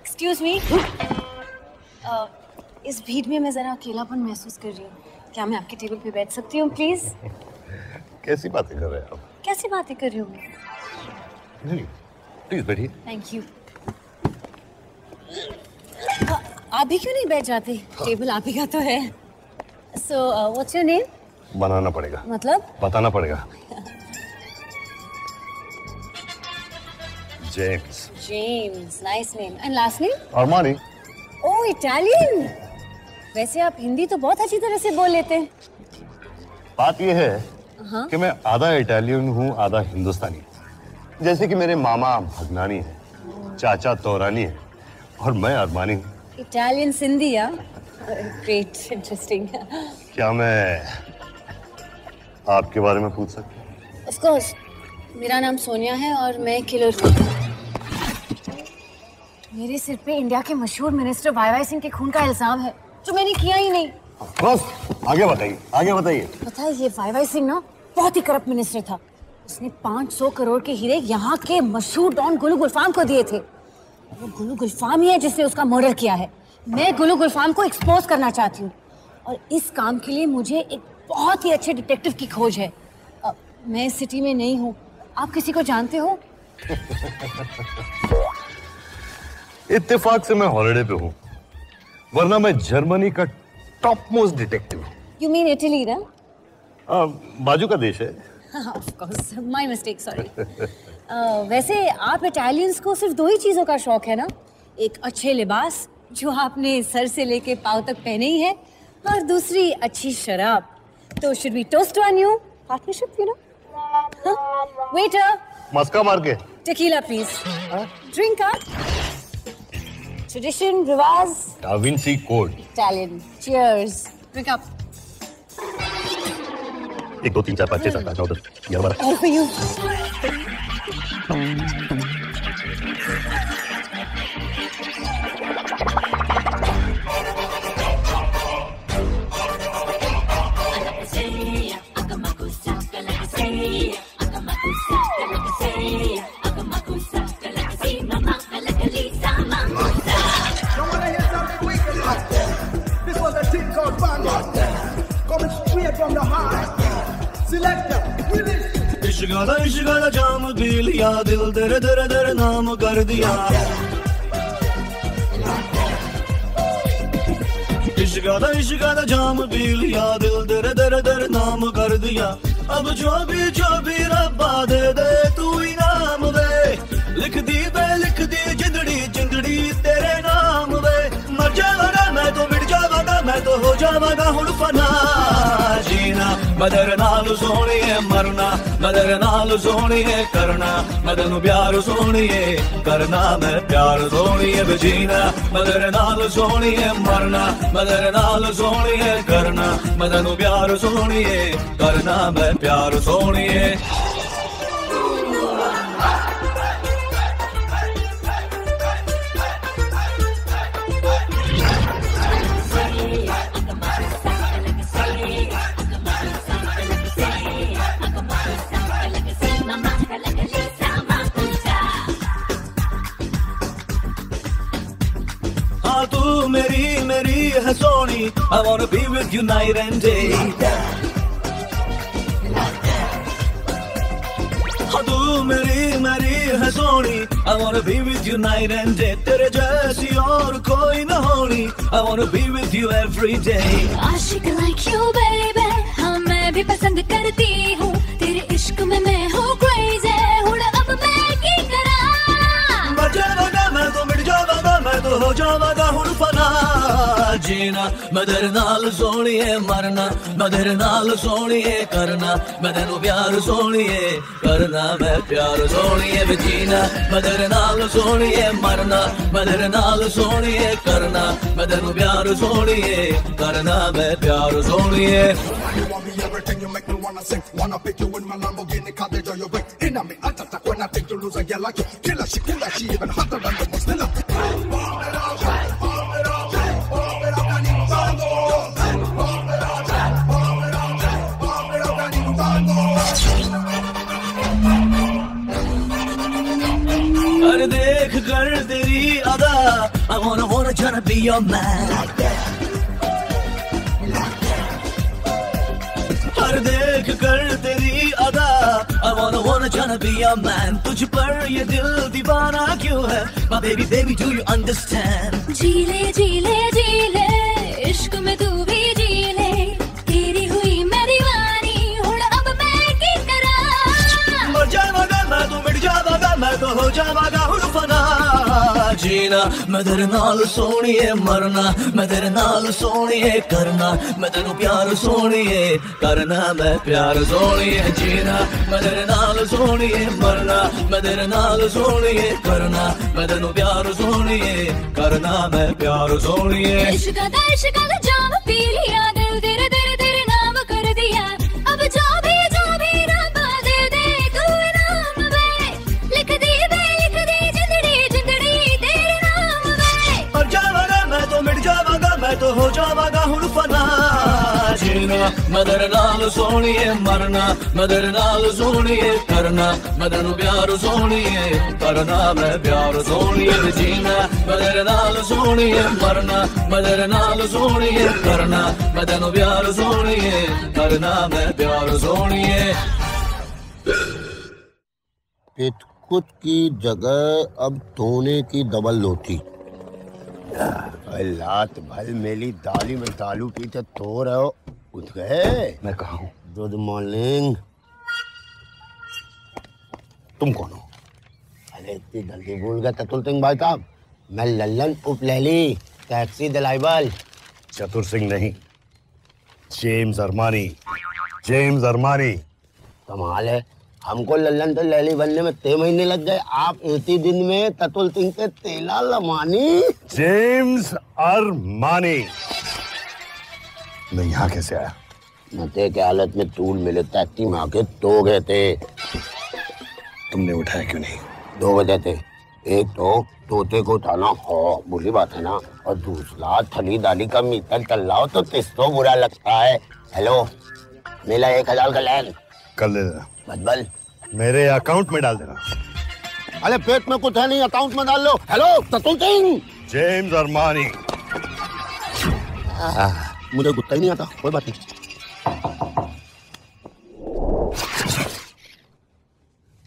एक्सक्यूज मी, इस भीड़ में मैं जरा अकेलापन महसूस कर रही हूँ। क्या मैं आपके टेबल पे बैठ सकती हूँ प्लीज? कैसी बातें कर रहे हैं आप? कैसी बातें कर रही हूँ मैं? जी प्लीज बैठिए। Thank you. आप भी क्यों नहीं बैठ जाते? टेबल आप ही का तो है। So what's your name? बनाना पड़ेगा। मतलब? बताना पड़ेगा। James. James, nice name. And last name? Armani. Oh, Italian. वैसे आप हिंदी तो बहुत अच्छी तरह से बोल लेते हैं। बात यह है हाँ? कि मैं आधा इटालियन हूँ आधा हिंदुस्तानी। जैसे कि मेरे मामा भगनानी है, चाचा तौरानी है और मैं अरमानी हूँ। इटालियन सिंधी, या? Great, interesting. क्या मैं आपके बारे में पूछ सकता हूँ? Of course. मेरा नाम सोनिया है और मैं किलर हूँ। मेरे सिर पे इंडिया के मशहूर मिनिस्टर वाई सिंह के खून का इल्जाम है, जो मैंने किया ही नहीं। बस आगे बताइए, आगे बताइए। पता है, ये वाई सिंह ना बहुत ही करप्ट मिनिस्टर था। उसने 500 करोड़ के हीरे यहाँ के मशहूर डॉन गुलू गुलफाम को दिए थे। वो गुलू गुलफाम ही है जिसने उसका मर्डर किया है। मैं गुलू गुलफाम को एक्सपोज करना चाहती हूँ और इस काम के लिए मुझे एक बहुत ही अच्छे डिटेक्टिव की खोज है। मैं इस सिटी में नहीं हूँ। आप किसी को जानते हो? इत्तेफाक से मैं हॉलिडे पे हूँ, वरना मैं जर्मनी का टॉप मोस्ट डिटेक्टिव हूँ। You mean Italy, ना? बाजू का देश है। Of course, my mistake, sorry. वैसे आप इटालियंस को सिर्फ 2 ही चीजों का शौक है ना? एक अच्छे लिबास जो आपने सर से लेके पांव तक पहने ही है, और दूसरी अच्छी शराब। तो should we toast on you? Partnership, you know? Waiter. मस्का मार के। Tequila, please. Drink up. Tradition, रिवाज. Da Vinci Code. Italian. Cheers. Drink up. 1 2 3 4 5 6 7 8 9 10 11 12। All for you. This was a thing called Vanguard. Coming straight from the heart. Selector, release. इश्क का जाम P लिया, दिल तेरे तेरे तेरे नाम कर दिया। इश्क का जाम पी लिया, दिल तेरे तेरे तेरे नाम कर दिया। अब जो भी रब्बा दे दे तू इनाम दे। लिख दी जिंदड़ी जिंदड़ी तेरे नाम दे। मर जावागा मैं तो मिट जावागा, मैं तो हो जावागा हुण फना। जीना मदर नाल सोहणी है, मरना मदर नाल सोहणी है, करना मदर नू प्यार सोहणी है, करना मैं प्यार सोहणी है। जीना मदर नाल सोहणी है, मरना मदर नाल सोहणी है, करना मदर नू प्यार सोहणी है, करना मैं प्यार सोहणी है। तू मेरी है Soni, I wanna be with you night and day. तू मेरी है Soni, I wanna be with you night and day. तेरे जैसी और कोई न होनी, I wanna be with you every day. Ashique like you baby, हाँ मैं भी पसंद करती हूँ। तेरे इश्क में मैं हूँ crazy, हुड़ अब मैं की करा। मर जावागा मैं तो मिट जावागा, मैं तो हो जावागा हुण फना। जी जीना मैं तेरे नाल सोनिए मरना मैं तेरे नाल सोनिए करना मैं तेनू प्यार सोनिए करना मैं प्यार सोनिए वे जीना मैं तेरे नाल सोनिए मरना मैं तेरे नाल सोनिए करना मैं तेनू प्यार सोनिए करना मैं प्यार सोनिए Everything you make me wanna sing. Wanna pick you in my Lamborghini, car they you bring. In a me attack when I think you lose a girl like you. Killer, she even hotter than the Mustela. अरे देख कर तेरी अदा I wanna tryna be your man हर देख कर तेरी अदा I wanna tryna be your man तुझ पर ये दिल दीवाना क्यों है My baby do you understand जी ले इश्क में तू भी जी ले तेरी हुई मैं दीवानी हुण अब मैं की करा मर जावागा मैं तो मिट जावागा मैं तो हो जावागा हुण फना जीना मैं तेरे नाल सोनिए मरना मैं तेरे नाल सोनिए करना मैं तेनू प्यार सोनिए करना मैं प्यार सोनिए जीना मैं तेरे नाल सोनिए मरना मैं तेरे नाल सोनिए करना मैं तेनू प्यार सोनिए करना मैं प्यार सोनिए इश्क का जाम पी लिया दिल तेरे तेरे तेरे नाम कर दिया अब जो भी रब्बा दे दे तू इनाम वे लिख दी जिंदड़ी तेरे नाम वे मर जावागा मैं तो मिट जावागा मैं तो हो जावागा हुण फना जीना मैं तेरे नाल सोनिए मरना मैं तेरे नाल सोनिए करना मैं तेनू प्यार सोनिए करना मैं प्यार सोनिए जीना मैं तेरे नाल सोनिए मरना मैं तेरे नाल सोनिए करना मैं तेनू प्यार सोनिए करना मैं प्यार सोनिए कुछ की जगह अब धोने की डबल लोटी लात भल मेली दाली में दालू पीते तो रहे हो उठ गए मैं कहा हूँ गुड मॉर्निंग तुम कौन हो अरे इतनी जल्दी भूल गए ततुल सिंह भाई साहब मैं लल्लन उप लैली टैक्सी ड्राइवर चतुर सिंह नहीं जेम्स अरमानी कमाल है हमको लल्लन तो लैली बनने में 3 महीने लग गए आप 80 दिन में ततुल सिंह के तेला लमानी जेम्स अरमानी मैं यहाँ कैसे आया नशे के हालत में टूल मिले टैक्सी में आके तो गए थे तुमने उठाया क्यों नहीं 2 वजह थे एक तो तोते को उठाना हो बुरी बात है ना और दूसरा थली दाली का मीटर चल रहा हो तो किसको बुरा लगता है हेलो मेरा 1000 का लैंड कर ले देना बदबल मेरे अकाउंट में डाल देना अरे पेट में कुछ है नहीं अकाउंट में डाल लो हेलो ततुल सिंह जेम्स अरमानी मुझे गुस्सा ही नहीं आता कोई बात नहीं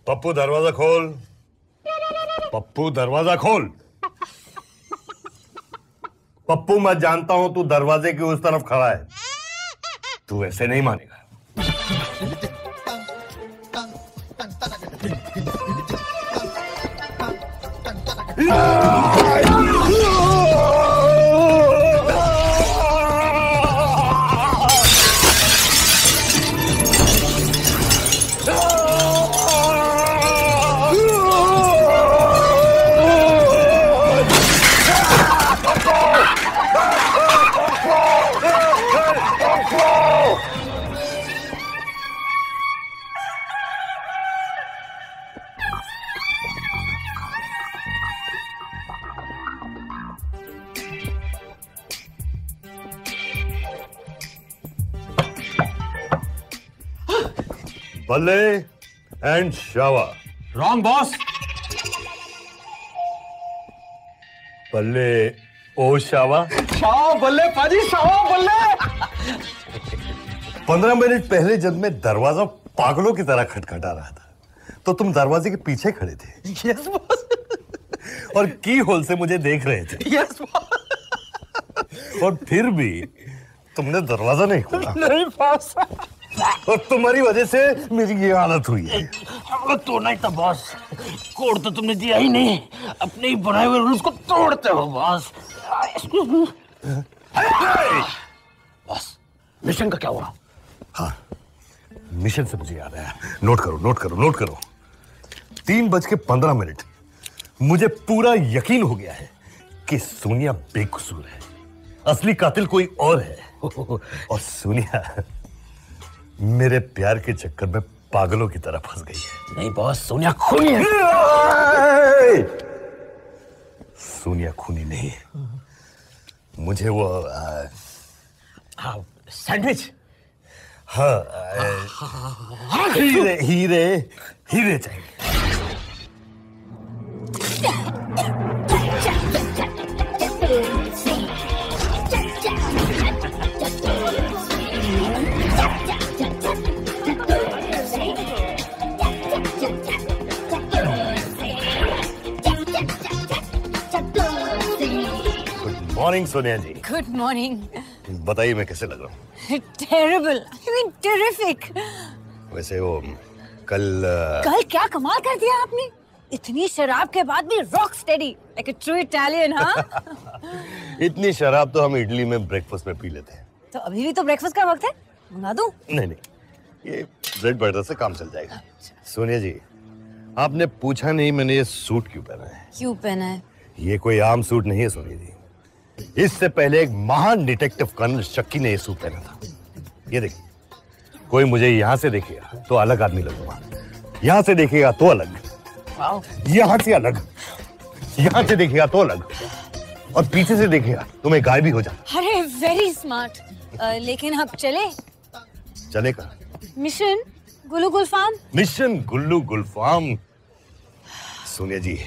पप्पू दरवाजा खोल पप्पू दरवाजा खोल पप्पू मैं जानता हूं तू दरवाजे की उस तरफ खड़ा है तू ऐसे नहीं मानेगा बल्ले एंड शावा रॉन्ग बॉस बल्ले ओ शावा शावा बल्ले पाजी शावा बल्ले 15 मिनट पहले जब मैं दरवाजा पागलों की तरह खटखटा रहा था तो तुम दरवाजे के पीछे खड़े थे यस बॉस और की होल से मुझे देख रहे थे यस बॉस और फिर भी तुमने दरवाजा नहीं खोला नहीं बॉस और तुम्हारी वजह से मेरी ये हालत हुई है तो नहीं था बॉस कोड तो तुमने दिया ही नहीं अपने ही बनाए हुए रूल्स को तोड़ते हो बॉस बॉस, मिशन का क्या हुआ? हाँ, मिशन से मुझे याद आया। नोट करो, नोट करो, नोट करो। 3:15 मुझे पूरा यकीन हो गया है कि सोनिया बेकसूर है, असली कातिल कोई और है। और सोनिया मेरे प्यार के चक्कर में पागलों की तरह फंस गई है। नहीं बॉस, सोनिया खूनी है। सोनिया खूनी नहीं है। मुझे वो सैंडविच, हाँ, हीरे हीरे हीरे चाहिए। Morning Sonia ji. Good morning. बताइए मैं कैसे लग रहा हूँ? Terrible, I mean terrific. वैसे वो कल कल क्या कमाल कर दिया आपने, इतनी शराब के बाद भी rock steady like a true Italian. हाँ, इतनी शराब तो हम इडली में ब्रेकफास्ट में पी लेते हैं। तो अभी भी तो ब्रेकफास्ट का वक्त है, मंगा दूं? नहीं नहीं, ये ब्रेड बटर से काम चल जाएगा। सोनिया जी, आपने पूछा नहीं मैंने ये सूट क्यों पहना है। क्यों पहना है? ये कोई आम सूट नहीं है सोनिया जी। इससे पहले एक महान डिटेक्टिव कर्नल शक्की ने ये सूट पहना था। ये देखिए, कोई मुझे यहां से देखेगा तो अलग आदमी लगूंगा, यहां से देखेगा तो अलग, यहां से अलग, यहां से देखेगा तो अलग, और पीछे से देखेगा तो मैं गायब भी हो जाऊं। अरे वेरी स्मार्ट। लेकिन अब चले? चलेगा। मिशन गुल्लू गुलफाम। मिशन गुल्लू गुलफाम। सोनिया जी,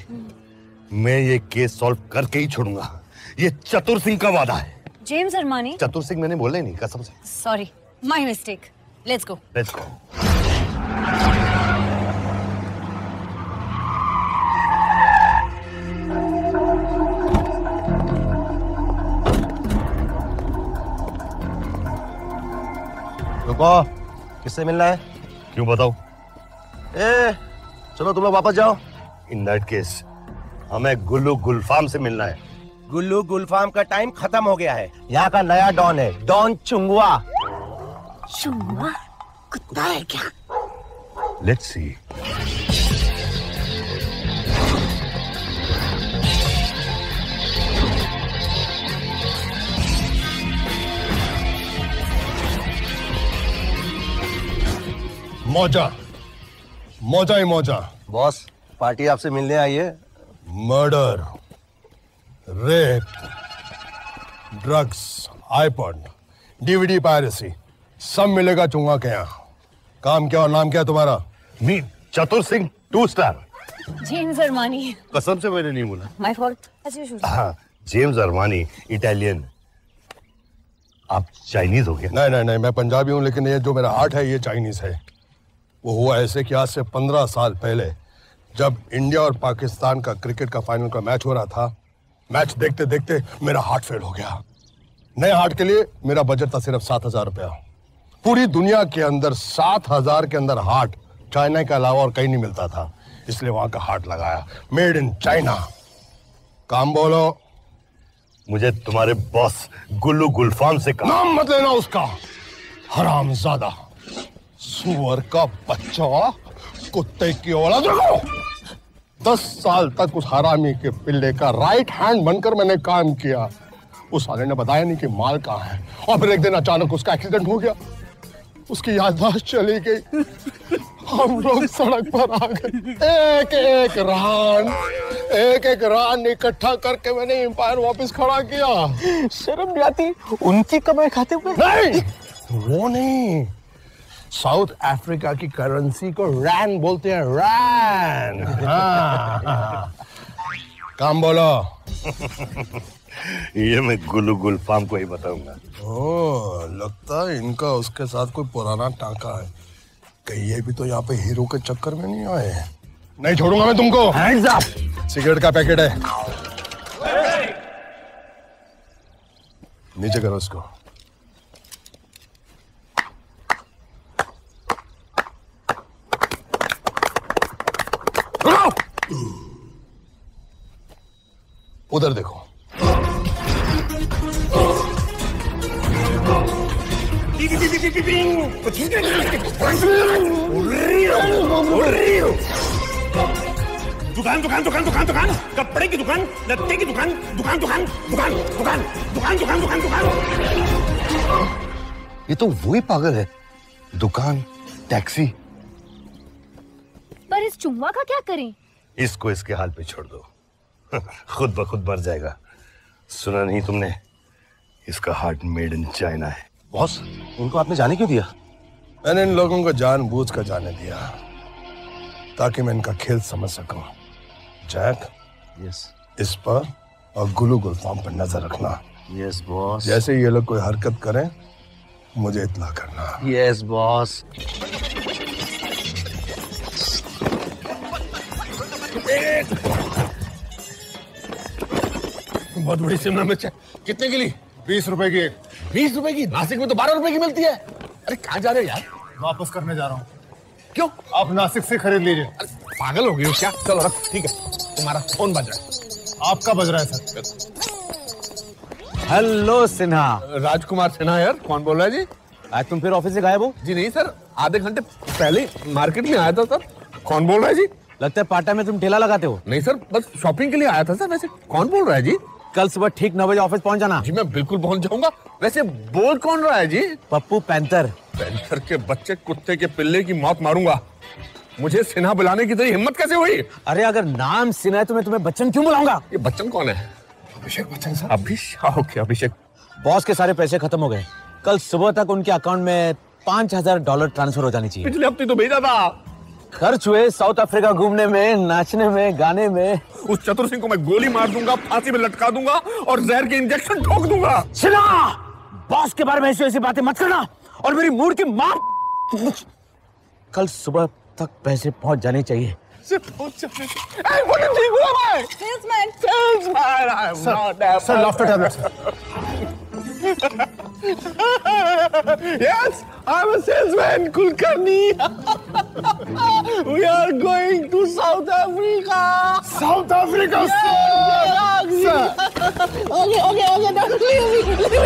मैं ये केस सॉल्व करके ही छोड़ूंगा। ये चतुर सिंह का वादा है। James Armani. चतुर सिंह मैंने बोला ही नहीं, कसम से। Sorry, my mistake. Let's go. Let's go. रुको, किससे मिलना है? क्यों बताओ? चलो तुम लोग वापस जाओ। इन दैट केस हमें गुल्लू गुलफाम से मिलना है। गुल्लू गुलफाम का टाइम खत्म हो गया है। यहाँ का नया डॉन है, डॉन चुंगवा। चुंगवा? कुत्ता है क्या? Let's see. मौजा, मौजा ही मौजा। बॉस, पार्टी आपसे मिलने आई है। Murder, rape, drugs, iPod, DVD piracy, सब मिलेगा चुंगा के यहाँ। काम क्या और नाम क्या तुम्हारा? मी चतुर सिंह, 2 स्टार। James Armani. कसम से मैंने नहीं बोला। My fault as usual. हाँ, जेम्स अरमानी, इटालियन। आप चाइनीज हो गया? नहीं नहीं नहीं, मैं पंजाबी हूँ, लेकिन ये जो मेरा हार्ट है ये चाइनीज है। वो हुआ ऐसे कि आज से 15 साल पहले जब इंडिया और पाकिस्तान का क्रिकेट का फाइनल का मैच हो रहा था, मैच देखते देखते मेरा हार्ट फेल हो गया। नए हार्ट के लिए मेरा बजट था सिर्फ 7,000 रुपया। पूरी दुनिया के अंदर 7,000 के अंदर हार्ट चाइना के अलावा और कहीं नहीं मिलता था, इसलिए वहां का हार्ट लगाया, मेड इन चाइना। काम बोलो। मुझे तुम्हारे बॉस गुल्लू गुलफाम से कहा। नाम मत लेना उसका, हरामजादा, सुअर का बच्चा, कुत्ते की औलाद। 10 साल तक उस हरामी के पिल्ले का राइट हैंड बनकर मैंने काम किया। उस साले ने बताया नहीं कि माल कहाँ है, और फिर एक दिन अचानक उसका एक्सीडेंट हो गया, उसकी याददाश्त चली गई। हम लोग सड़क पर आ गए, एक एक रान इकट्ठा करके मैंने एम्पायर वापस खड़ा किया। शर्म नहीं आती उनकी कमाई खाते हुए? नहीं, वो नहीं, साउथ अफ्रीका की करेंसी को रैन बोलते हैं, रैन। हाँ। काम बोलो। ये मैं गुल्लू गुलफाम को ही बताऊंगा। ओह, लगता है इनका उसके साथ कोई पुराना टांका है। कहीं ये भी तो यहाँ पे हीरो के चक्कर में नहीं आए हैं। नहीं छोड़ूंगा मैं तुमको। Hands up. सिगरेट का पैकेट है, नीचे करो इसको। उधर देखो। दुकान दुकान दुकान दुकान दुकान, कपड़े की दुकान, लत्ते की दुकान, दुकान दुकान दुकान दुकान दुकान दुकान दुकान दुकान। ये तो वही पागल है, दुकान, टैक्सी। पर इस चुम्मा का क्या करें? इसको इसके हाल पे छोड़ दो, खुद ब खुद मर जाएगा। सुना नहीं तुमने, इसका हार्ट मेड इन चाइना है। बॉस, इनको आपने जाने क्यों दिया? मैंने इन लोगों को जानबूझ कर जाने दिया ताकि मैं इनका खेल समझ सकूं। जैक, यस, इस पर और गुलू गुलफाम पर नजर रखना। Yes boss. जैसे ये लोग कोई हरकत करें मुझे इत्तला करना। Yes boss. बहुत बड़ी शिमला मिर्च है। कितने की ली? 20 रुपए की। 20 रुपए की? नासिक में तो 12 रुपए की मिलती है। अरे कहाँ जा रहे हो यार? वापस करने जा रहा हूँ। क्यों? आप नासिक से खरीद लीजिए। पागल हो गई हो क्या? चलो रख, ठीक है। तुम्हारा फोन बज रहा है। आपका बज रहा है सर। हेलो सिन्हा। राजकुमार सिन्हा यार, कौन बोल रहा है जी? आज तुम फिर ऑफिस से गायब हो? जी नहीं सर, आधे घंटे पहले मार्केट में आया था सर। कौन बोल रहा है जी? लगता है पार्ट टाइम में तुम ठेला लगाते हो। नहीं सर, बस शॉपिंग के लिए आया था सर। वैसे कौन बोल रहा है जी? कल सुबह ठीक 9 बजे ऑफिस पहुंच जाना। जी मैं बिल्कुल पहुंच जाऊंगा। वैसे बोल कौन रहा है जी? पप्पू पैंथर। पैंथर के बच्चे कुत्ते के पिल्ले की मौत मारूंगा। मुझे सिन्हा बुलाने की तेरी हिम्मत कैसे हुई? अरे अगर नाम सिन्हा है तो मैं तुम्हें बच्चन क्यों बुलाऊंगा? ये बच्चन कौन है? अभिषेक बच्चन सर। अभिषेक। बॉस के सारे पैसे खत्म हो गए। कल सुबह तक उनके अकाउंट में $5000 ट्रांसफर हो जानी चाहिए। पिछले हफ्ते तो भेजा था। खर्च हुए साउथ अफ्रीका घूमने में, नाचने में, गाने में। उस चतुर सिंह को मैं गोली मार दूंगा, फांसी में लटका दूंगा और जहर के इंजेक्शन ठोक दूंगा। सिन्हा, बॉस के बारे में ऐसी बातें मत करना और मेरी मूड की मार। कल सुबह तक पैसे पहुंच जाने चाहिए। Sir laughter tablet. Yes, I'm a salesman, Kulkarni. We are going to South Africa. South Africa, sir. Okay, leave me.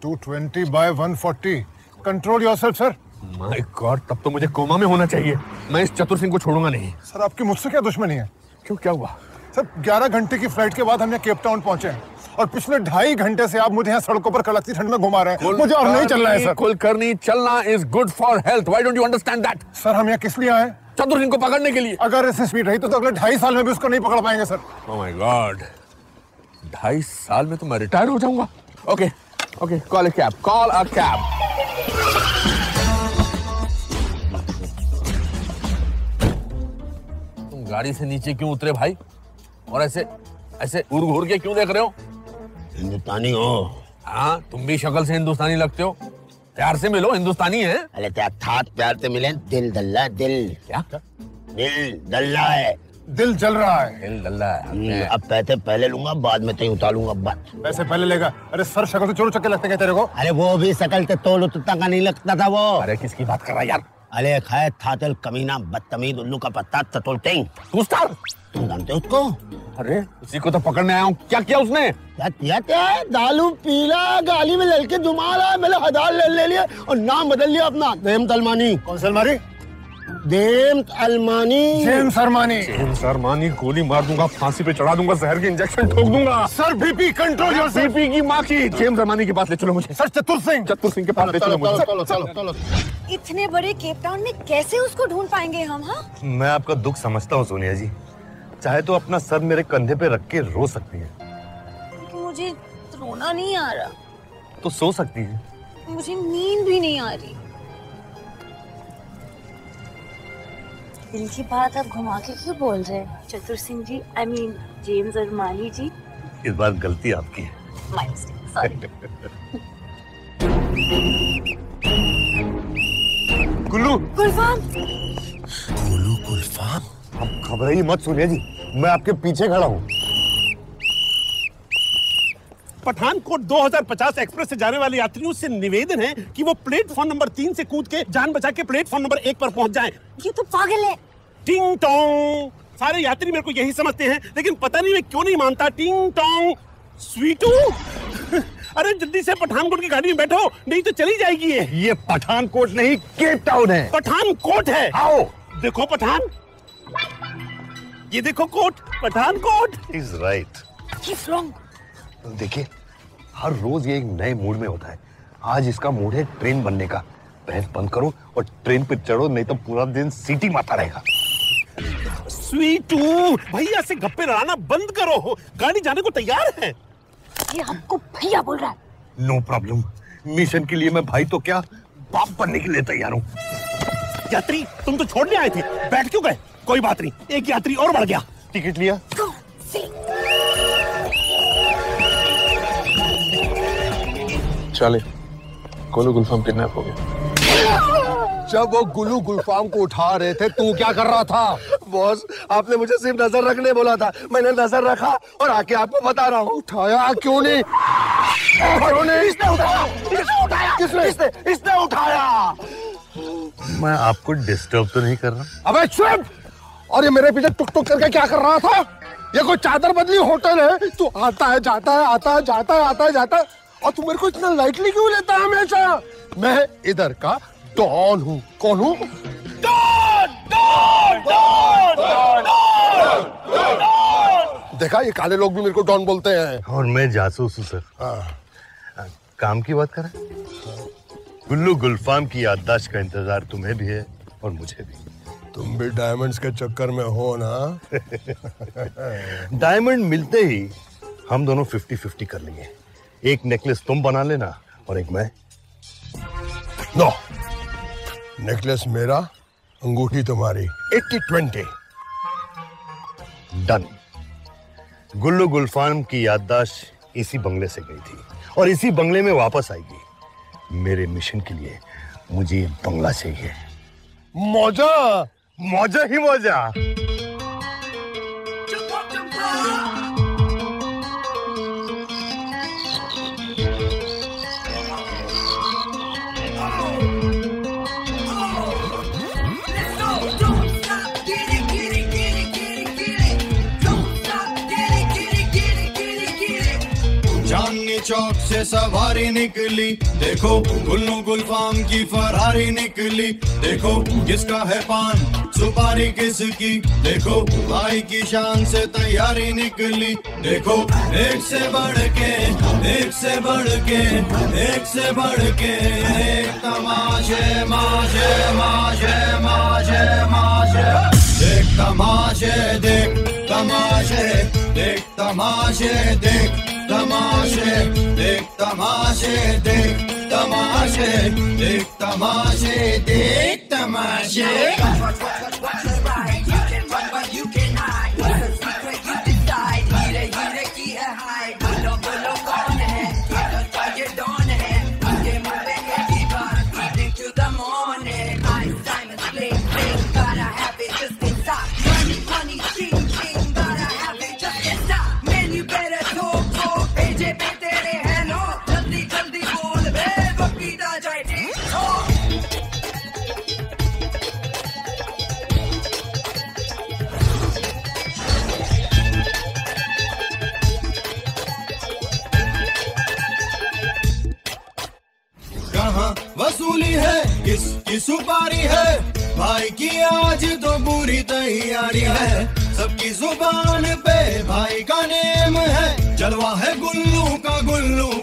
220 by 140. Control yourself, sir. My God, तब तो मुझे कोमा में होना चाहिए। मैं इस चतुर सिंह को छोड़ूंगा नहीं। सर आपकी मुझसे क्या दुश्मनी है? क्यों, क्या हुआ? सर 11 घंटे की फ्लाइट के बाद हम यहाँ केप टाउन पहुंचे हैं और पिछले 2.5 घंटे से आप मुझे यहाँ सड़कों पर कड़कती ठंड में घुमा रहे हैं। मुझे और नहीं चलना है सर। कुलकर्णी, चलना is good for health. Why don't you understand that? Sir हम यहाँ किस लिए आए? चतुर सिंह को पकड़ने के लिए। अगर ऐसी स्पीड रही तो अगले 2.5 साल में भी उसको नहीं पकड़ पाएंगे सर। ओह माय गॉड, 2.5 साल में तो मैं रिटायर हो जाऊंगा। Okay, call a cab. तुम गाड़ी से नीचे क्यों उतरे भाई? और ऐसे घूर के क्यों देख रहे हो? हिंदुस्तानी हो? हाँ, तुम भी शक्ल से हिंदुस्तानी लगते हो। प्यार से मिलो, हिंदुस्तानी है। अरे थात प्यार से मिले। दिल दल्ला, दिल क्या? दिल दल्ला है। दिल जल रहा है। दिल दल्ला है। अब पैसे पहले लूंगा, बाद में तय उतारूंगा। बस पैसे पहले लेगा? अरे सर शक्ल से चोर चक्के लगते हैं तेरे को? अरे वो भी शकल के तोल उतना का नहीं लगता था वो। अरे किसकी बात कर रहा है यार? अरे खाए थातल कमीना बदतमीज उल्लू का पत्ता ततुल टिंग। तुम जानते हो उसको? अरे उसी को तो पकड़ने आया हूँ। क्या किया उसने? क्या दारू पीला, गाली में लड़के जुमा रहा है। मैंने 1000 ले लिया और नाम बदल लिया अपना। देम तलमानी। कौन सा अलमारी? James Armani. गोली मार दूंगा, फांसी पे चढ़ा दूंगा, जहर के इंजेक्शन ठोक दूंगा। Sir BP control yourself. BP की माँ की। जेम्स अरमानी के पास ले चलो मुझे। सर चतुर सिंह के पास ले चलो मुझे। चलो। इतने बड़े केप टाउन में कैसे उसको ढूंढ पाएंगे हम? हाँ, मैं आपका दुख समझता हूँ सोनिया जी। चाहे तो अपना सर मेरे कंधे पे रख के रो सकती है। मुझे रोना नहीं आ रहा। तो सो सकती है। मुझे नींद भी नहीं आ रही। दिल की बात आप घुमा के क्यों बोल रहे हैं Chatur Singh ji? I mean James Armani ji. इस बार गलती आपकी है। My mistake, sorry. गुलफाम। अब घबराइए मत सोनिया जी, मैं आपके पीछे खड़ा हूँ। पठानकोट 2050 एक्सप्रेस से जाने वाले यात्रियों से निवेदन है कि वो प्लेटफॉर्म नंबर 3 से कूद के जान बचा के प्लेटफॉर्म नंबर 1 पर पहुंच जाएं। ये तो पागल है। टिंग टोंग। सारे यात्री मेरे को यही समझते हैं, लेकिन पता नहीं मैं क्यों नहीं मानता। टिंग टोंग स्वीटू। अरे जल्दी से पठानकोट की गाड़ी में बैठो, नहीं तो चली जाएगी ये पठानकोट नहीं, केप टाउन है। पठानकोट है। आओ देखो पठान, ये देखो कोट, पठानकोट। Is right. देखिए, हर रोज ये एक नए मूड में होता है। आज इसका मूड है ट्रेन बनने का। बहस बंद करो और ट्रेन पे चढ़ो, नहीं तो पूरा दिन सीटी मारता रहेगा। स्वीटू, भैया से गप्पे लड़ाना बंद करो, गाड़ी जाने को तैयार है। ये आपको भैया बोल रहा है। नो प्रॉब्लम, मिशन के लिए मैं भाई तो क्या, बाप बनने के लिए तैयार हूँ। यात्री, तुम तो छोड़ने आए थे, बैठ क्यों गए? कोई बात नहीं, एक यात्री और बढ़ गया। टिकट लिया? चले, गोलू गुलफाम किडनैप हो गया। जब वो गुलू गुलफाम को उठा रहे थे, तू क्या कर रहा था? बॉस, आपने मुझे सिर्फ नजर रखने बोला था, मैंने नजर रखा और आके आपको बता रहा हूँ। उठाया क्यों नहीं? क्यों नहीं? इसने उठाया। किसने उठाया? किसने? इसने उठाया। मैं आपको डिस्टर्ब तो नहीं कर रहा? अबे चुप! और ये मेरे पीछे टुक टुक करके क्या कर रहा था? ये कोई चादर बदली होटल है? तू आता है जाता है, आता है जाता है, आता है जाता है, और तू मेरे को इतना लाइटली क्यों लेता है हमेशा? मैं इधर का डॉन हूँ। कौन हूँ? देखा, ये काले लोग भी मेरे को डॉन बोलते हैं। और मैं जासूस हूँ सर। काम की बात करें? गुल्लू गुलफाम की याददाश्त का इंतजार तुम्हें भी है और मुझे भी। तुम भी डायमंड्स के चक्कर में हो ना? डायमंड मिलते ही हम दोनों 50-50 कर लेंगे। एक नेकलेस तुम बना लेना और एक मैं। नो, नेकलेस मेरा, अंगूठी तुम्हारी। 80-20 डन। गुल्लू गुलफाम की याददाश्त इसी बंगले से गई थी और इसी बंगले में वापस आएगी। मेरे मिशन के लिए मुझे ये बंगला चाहिए। मौजा, मौजा ही मौजा। चांदनी चौक से सवारी निकली, देखो गुल्लू गुलफाम की फरारी निकली। देखो किसका है पान सुपारी किसकी, देखो भाई की शान से तैयारी निकली। देखो एक से बढ़ के, एक से बढ़ के, एक से बढ़ के एक तमाशे माशे माशे माशे माशे। देख तमाशे, देख तमाशे, देख तमाशे, देख तमाशे, देख तमाशे, देख तमाशे, देख तमाशे, देख तमाशे। वसूली है, किसकी सुपारी है, भाई की आज तो पूरी तैयारी है। सबकी जुबान पे भाई का नेम है, जलवा है गुल्लू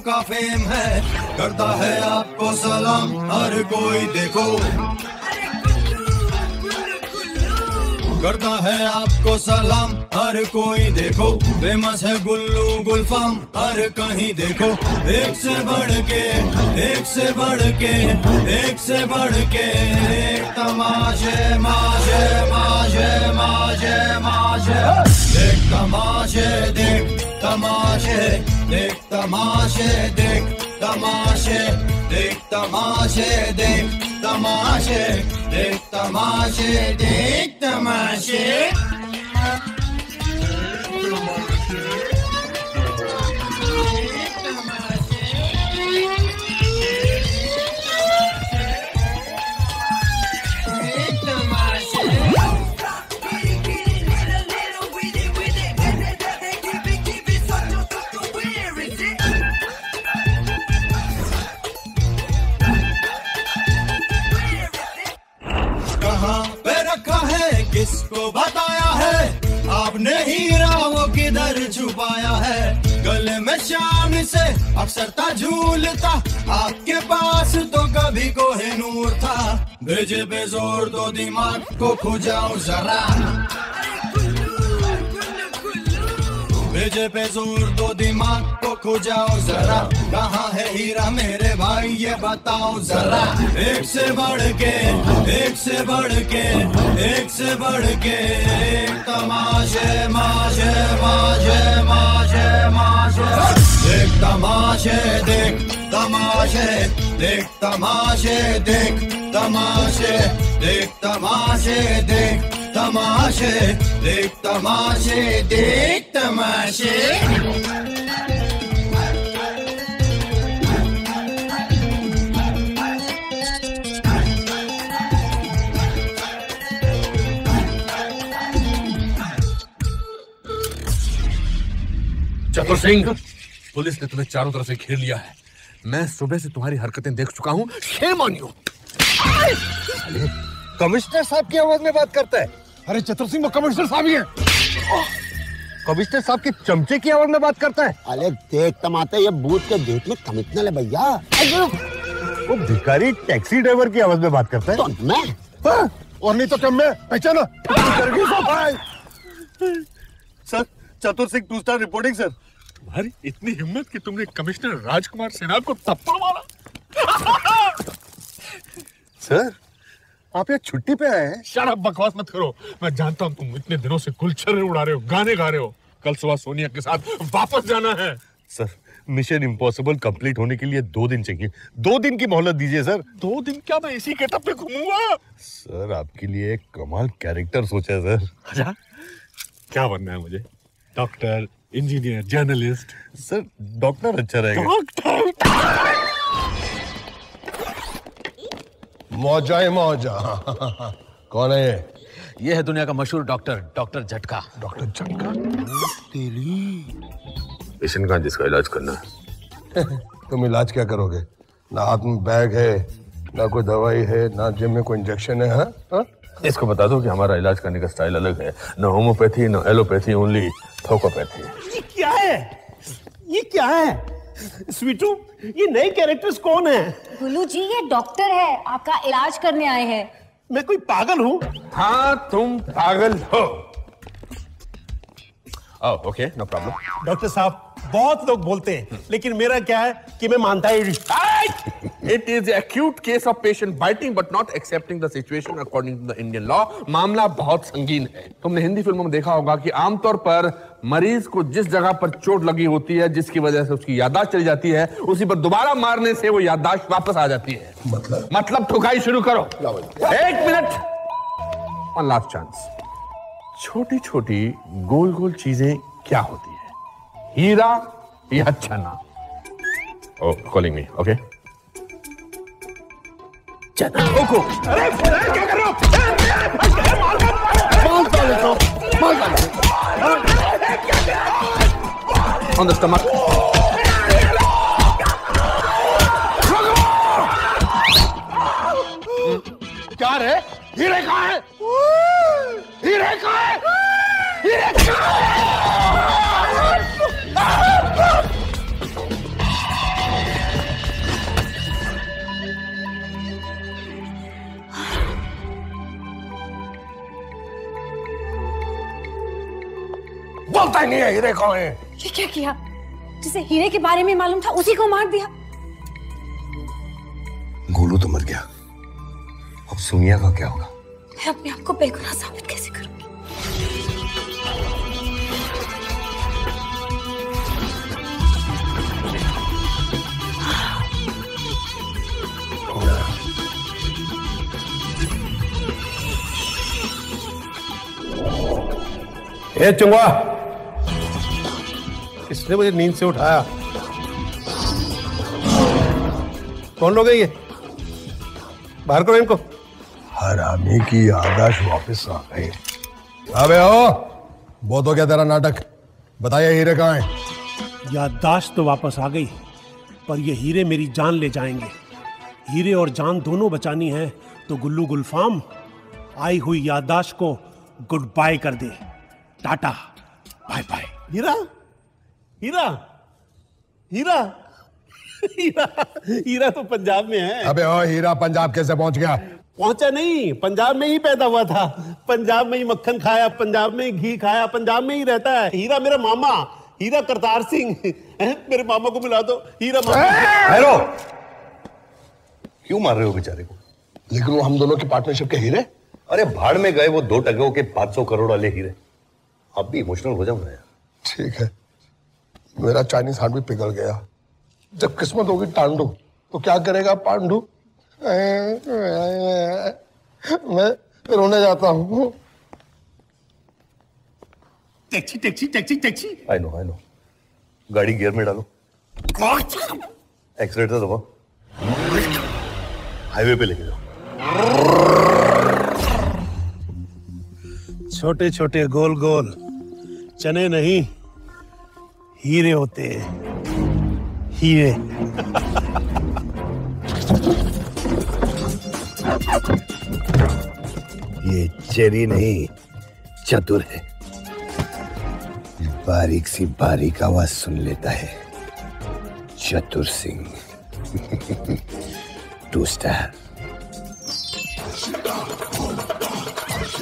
का फेम है। करता है आपको सलाम हर कोई, देखो करता है आपको सलाम हर कोई, देखो फेमस है गुल्लू गुलफाम हर कहीं। देखो एक से बढ़ के, एक से बढ़ के, एक से बढ़ के एक तमाशे माशे माशे माशे माशे। देख तमाशे, देख तमाशे, देख तमाशे, देख तमाशे, देख तमाशे, देख तमाशे, देख तमाशे, देख तमाशे। बताया है आपने हीरा वो किधर छुपाया है। गले में शाम से अक्सर था झूलता, आपके पास तो कभी कोहिनूर था। भेजे पे जोर दो दिमाग को खुजाओ जरा, भेजे पे जोर दो दिमाग को खुजाओ जरा। कहाँ है हीरा मेरे भाई ये बताओ जरा। एक से बढ़ के, एक से बढ़ के, एक से बढ़ के एक तमाशे माशे माशे माशे माशे। देख तमाशे देख तमाशे, देख तमाशे देख तमाशे, देख तमाशे देख तमाशे, देख तमाशे देख तमाशे। चतुर सिंह, पुलिस ने तुम्हें चारों तरफ से घेर लिया है। मैं सुबह से तुम्हारी हरकतें देख चुका हूँ। Shame on you. कमिश्नर साहब की आवाज में बात करता है। अरे चतुर सिंह, वो कमिश्नर साहब ही है। कमिश्नर साहब के चमचे की आवाज में बात करता है। अरे देख तमाते, ये बूथ के गेट में कमिश्नर है भैया। वो भिखारी टैक्सी ड्राइवर की आवाज में बात करता है। तो मैं और नहीं तो क्या मैं पहचाना। सर, चतुर सिंह 2 स्टार रिपोर्टिंग सर। तुम्हारी इतनी हिम्मत कि तुमने कमिश्नर राजकुमार सिन्हा को थप्पड़ मारा। सर, आप यहाँ छुट्टी पे आए हैं? शराब बकवास मत करो। मैं जानता हूँ तुम इतने दिनों से गुलछर्रे उड़ा रहे हो, गाने गा रहे हो। कल सुबह सोनिया के साथ वापस जाना है। सर, मिशन इम्पॉसिबल कंप्लीट होने के लिए 2 दिन चाहिए। 2 दिन की मोहलत दीजिए सर। 2 दिन क्या मैं इसी गेटअप पे घूमूंगा? सर, आपके लिए एक कमाल कैरेक्टर सोचा है सर। अच्छा, क्या बनना है मुझे? Doctor, engineer, journalist? Sir, doctor अच्छा रहेगा। डॉक्टर? मौजा है मौजा। कौन है ये? ये है दुनिया का मशहूर डॉक्टर, डॉक्टर झटका। डॉक्टर झटका? तेरी पेशेंट का जिसका इलाज करना है। तुम इलाज क्या करोगे? ना हाथ में बैग है, ना कोई दवाई है, ना जेब में कोई इंजेक्शन है। हा? इसको बता दो कि हमारा इलाज करने का स्टाइल अलग है। न होम्योपैथी, न एलोपैथी, ओनली थोकोपैथी। ये क्या है? ये क्या है? स्वीटू, ये नए कैरेक्टर्स कौन है? गुल्लू जी, ये डॉक्टर है, आपका इलाज करने आए हैं। मैं कोई पागल हूँ? हाँ, तुम पागल हो। Okay, no problem. डॉक्टर साहब, बहुत लोग बोलते हैं, लेकिन मेरा क्या है कि मैं मानता ही नहीं। It is an acute case of patient biting but not accepting the situation according to the Indian law. मामला बहुत संगीन है। तुमने हिंदी फिल्मों में देखा होगा कि आमतौर पर मरीज को जिस जगह पर चोट लगी होती है, जिसकी वजह से उसकी याददाश्त चली जाती है, उसी पर दोबारा मारने से वो याददाश्त वापस आ जाती है। मतलब ठुकाई शुरू करो। 1 मिनट, 1 लास्ट चांस। छोटी छोटी गोल गोल चीजें क्या होती है? हीरा या चना? Oh, calling me, okay? चना। अरे क्या कर रहे हो? On the stomach. क्या रे? हीरे कहाँ है? हीरे कहाँ है? हीरे कहाँ है? बोलता ही नहीं है हीरे कौन है। ये क्या किया? जिसे हीरे के बारे में मालूम था उसी को मार दिया। गोलू तो मर गया, अब सोनिया का क्या होगा? मैं अपने आप को बेगुनाह साबित कैसे करूंगी? ए चुंगा, इसने मुझे नींद से उठाया। कौन लोग है ये? बाहर करो इनको। हरामी की याददाश्त वापस आ गई। अबे ओ, बहुत हो गया तेरा नाटक। बताइए हीरे कहाँ है? याददाश्त तो वापस आ गई, पर ये हीरे मेरी जान ले जाएंगे। हीरे और जान दोनों बचानी है तो गुल्लू गुलफाम आई हुई याददाश्त को गुड बाय कर दे, टाटा बाय बाय। हीरा हीरा हीरा हीरा हीरा तो पंजाब में है। अबे ओ हीरा पंजाब कैसे पहुंच गया? पहुंचा नहीं, पंजाब में ही पैदा हुआ था, पंजाब में ही मक्खन खाया, पंजाब में ही घी खाया, पंजाब में ही रहता है। हीरा मेरा मामा, हीरा करतार सिंह। मेरे मामा को मिला दो, हीरा मामा। हेलो, क्यों मार रहे हो बेचारे को? लेकिन वो हम दोनों की पार्टनरशिप के हीरे। अरे भाड़ में गए वो 2 टकों के 500 करोड़ वाले हीरे। आप भी इमोशनल हो जाऊंगा यार। ठीक है, मेरा चाइनीज हार्ट भी पिघल गया। जब किस्मत होगी टांडू तो क्या करेगा पांडू? मैं रोने जाता हूँ। Taxi taxi taxi taxi. I know. गाड़ी गियर में डालो, एक्सीलेटर दबाओ, हाईवे पे लेके जाओ। छोटे छोटे गोल गोल चने नहीं, हीरे होते हैं, हीरे। ये चेरी नहीं, चतुर है। बारीक सी बारीक आवाज सुन लेता है। चतुर सिंह। 2 स्टार।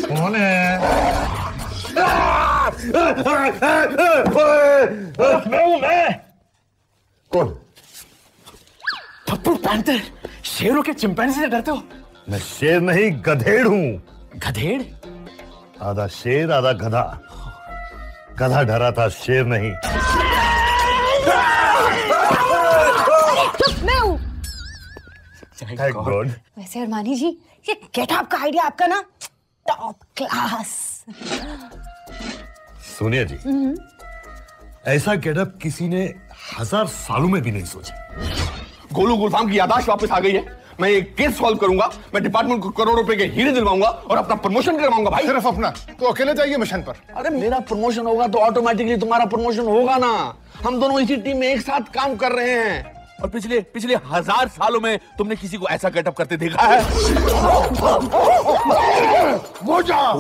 कौन है? मैं कौन? थप्पड़ पैंथर, शेरों के चिंपैंजी से डरते हो? मैं शेर नहीं, गधेड़ हूं। गधेड़? आधा शेर आधा गधा। गधा डरा था, शेर नहीं। मैं हूँ। Thank God। वैसे अरमानी जी, ये गेटअप का आइडिया आपका ना टॉप क्लास। सोनिया जी, ऐसा गेटअप किसी ने 1000 सालों में भी नहीं सोचा। गोलू गुलफाम की यादाश्त वापस आ गई है। मैं एक केस सॉल्व करूंगा, मैं डिपार्टमेंट को करोड़ों रुपए के हीरे दिलवाऊंगा और अपना प्रमोशन करवाऊंगा। भाई सिर्फ अपना? तो अकेले जाइए मिशन पर। अरे मेरा प्रमोशन होगा तो ऑटोमेटिकली तुम्हारा प्रमोशन होगा ना। हम दोनों इसी टीम में एक साथ काम कर रहे हैं। और पिछले 1000 सालों में तुमने किसी को ऐसा गेटअप करते देखा है? मोजा,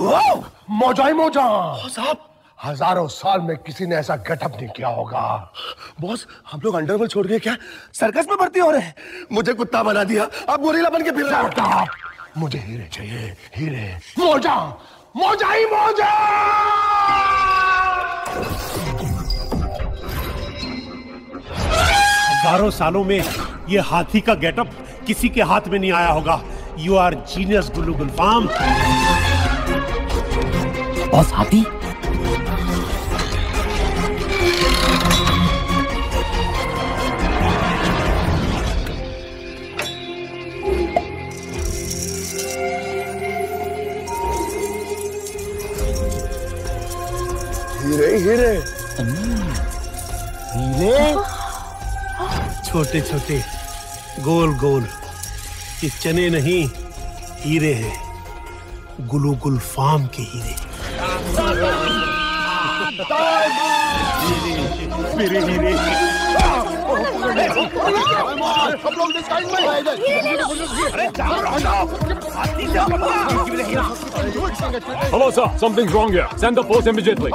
मोजा ही मोजा साहब। हजारों साल में किसी ने ऐसा गेटअप नहीं किया होगा। बॉस, हम लोग अंडरवर्ल्ड छोड़ के क्या सर्कस में भर्ती हो रहे हैं? मुझे कुत्ता बना दिया, अब गोरिल्ला बन के फिर रहा हूं। मुझे हीरे चाहिए, हीरे। मोजा, मोजा ही मोजा। हजारों सालों में ये हाथी का गेटअप किसी के हाथ में नहीं आया होगा। You are genius Gullu Gulfam. Boss हाथी? हीरे हीरे हीरे, छोटे छोटे गोल गोल, ये चने नहीं, हीरे हैं, गुलू गुलफाम के हीरे। मेरे हीरे। Hello, sir. Something's wrong here. Send the force immediately.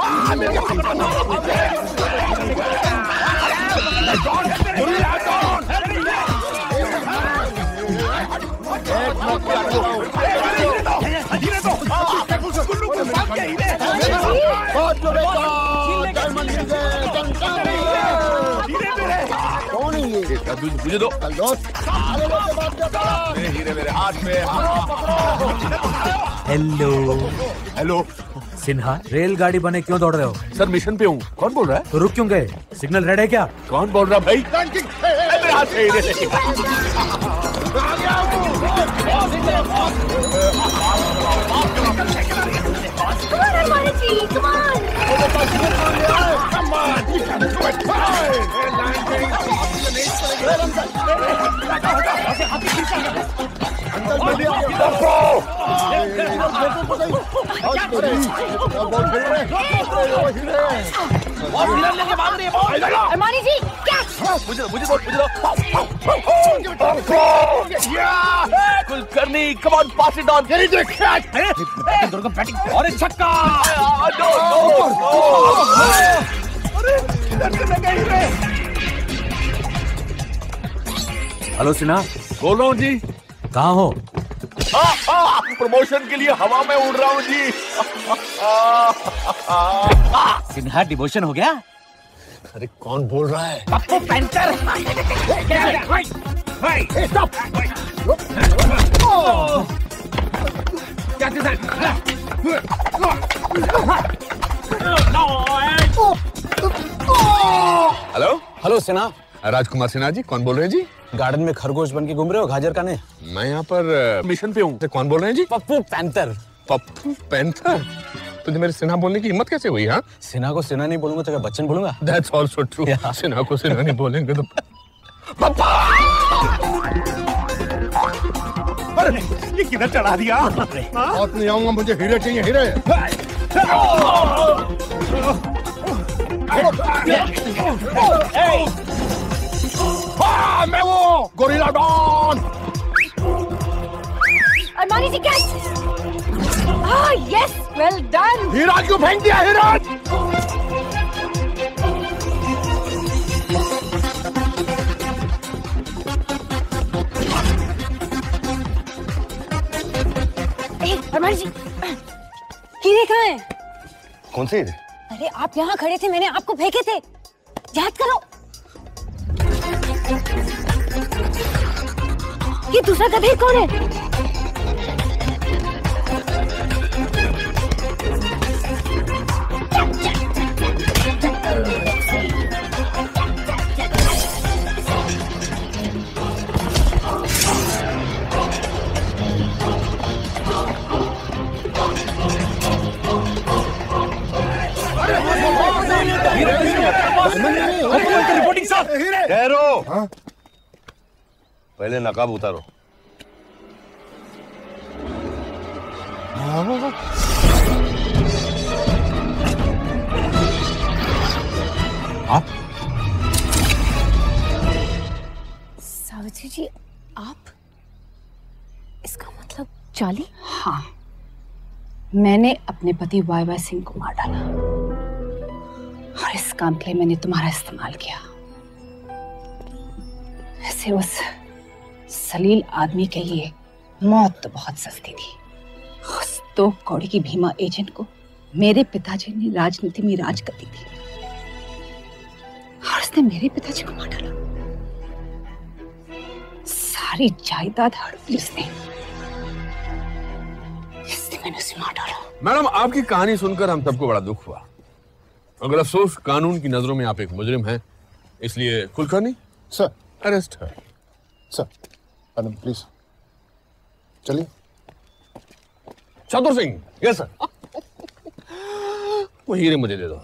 कौन है ये? मुझे दो। हीरे मेरे हाथ में। हेलो हेलो सिन्हा, रेलगाड़ी बने क्यों दौड़ रहे हो? सर मिशन पे हूँ। कौन बोल रहा है? तो रुक क्यों गए? सिग्नल रेड है क्या? कौन बोल रहा भाई? मेरे हाथ से हीरे लेके। अरमानी जी क्या? मुझे दो। कुलकर्म नहीं, come on pass it on. तेरी देख दोनों का बैटिंग और छक्का। अरे इधर से लगा ही रे। हेलो सिन्हा, बोल रहा हूँ जी। कहाँ हो? प्रमोशन के लिए हवा में उड़ रहा हूँ जी। सिन्हा डिवोशन हो गया? अरे कौन बोल रहा है? Pappu painter. Stop. Hello hello Sinha. Rajkumar Sinha ji, कौन बोल रहे हैं जी? गार्डन में खरगोश बन के घूम रहे हो गाजर का नहीं? मैं यहाँ पर मिशन पे हूँ। कौन बोल रहे हैं जी? पप्पू पैंथर। पप्पू पैंथर? तुझे मेरे सिन्हा बोलने की हिम्मत कैसे हुई? हाँ, सिन्हा को सिन्हा नहीं बोलूंगा तो बच्चन बोलूंगा। That's also true. सिन्हा को सिन्हा नहीं बोलेंगे तो पापा! अरे ये किधर चढ़ा दिया? बहुत नहीं आऊंगा, मुझे हीरे चाहिए, हीरे। मैं वो gorilla don. Armani ji catch. Yes, well done. हीरा क्यों फेंक दिया? हीरा अरमानी जी, हीरे कहाँ हैं? कौन से? अरे आप यहाँ खड़े थे, मैंने आपको फेंके थे, याद करो। ये दूसरा गधे कौन है? Reporting sir. ठहरो, पहले नकाब उतारो। आप? सावित्री जी, आप? इसका मतलब चाली? हाँ, मैंने अपने पति वाई सिंह को मार डाला और इस काम के लिए मैंने तुम्हारा इस्तेमाल किया। वैसे उस सलील आदमी के लिए मौत तो बहुत सस्ती थी। उस 2 कौड़ी की भीमा एजेंट को मेरे पिताजी ने राजनीति में राज करती थी और उसने मेरे पिताजी को मार डाला। सारी जायदाद हड़प ली उसने, इसलिए मैंने उसे मार डाला। मैडम, आपकी कहानी सुनकर हम सबको बड़ा दुख हुआ, मगर अफसोस कानून की नजरों में आप एक मुजरिम हैं, इसलिए कुलकर्णी सर, अरेस्ट है। सर, मैडम प्लीज चलिए। चतुर सिंह। Yes sir. वो हीरे मुझे दे दो।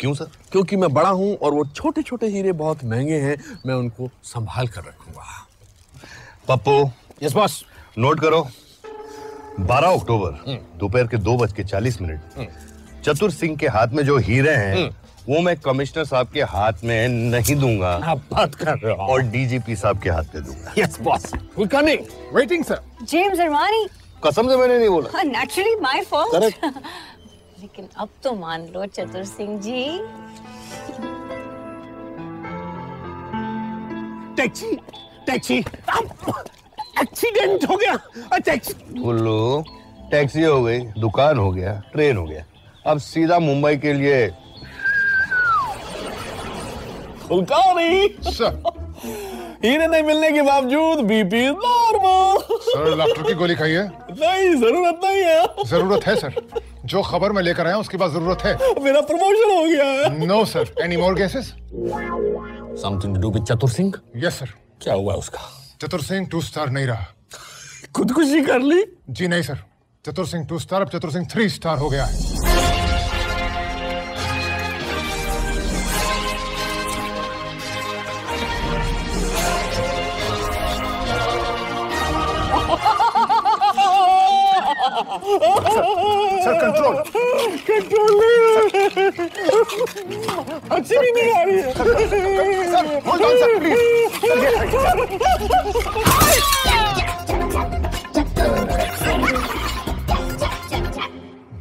क्यों सर? क्योंकि मैं बड़ा हूं और वो छोटे छोटे हीरे बहुत महंगे हैं, मैं उनको संभाल कर रखूंगा। पप्पू। Yes boss. नोट करो, 12 अक्टूबर दोपहर के 2:40 चतुर सिंह के हाथ में जो हीरे हैं वो मैं कमिश्नर साहब के हाथ में नहीं दूंगा। आप बात कर रहे हो? और डीजीपी साहब के हाथ में दूंगा। Yes boss. Kulkarni waiting sir. James Armani. कसम से मैंने नहीं बोला। Naturally my fault. करेक्ट। लेकिन अब तो मान लो चतुर सिंह जी। टैक्सी, टैक्सी, एक्सीडेंट हो गया। टैक्सी। उल्लू, टैक्सी हो गई, दुकान हो गया, ट्रेन हो गया, अब सीधा मुंबई के लिए। हीरे नहीं मिलने के बावजूद बीपी नॉर्मल। सर, डॉक्टर की गोली खाइए। नहीं, जरूरत नहीं है। जरूरत है सर, जो खबर मैं लेकर आया उसके बाद जरूरत है। मेरा प्रमोशन हो गया है। No sir, any more cases? Something to do with Chatur Singh? Yes sir. क्या हुआ उसका? चतुर सिंह 2 स्टार नहीं रहा। खुदकुशी कर ली? जी नहीं सर, चतुर सिंह 2 स्टार अब चतुर सिंह 3 स्टार हो गया है। Sir control. कंट्रोल नहीं, अच्छी भी नहीं आ रही है। Sir hold on sir please.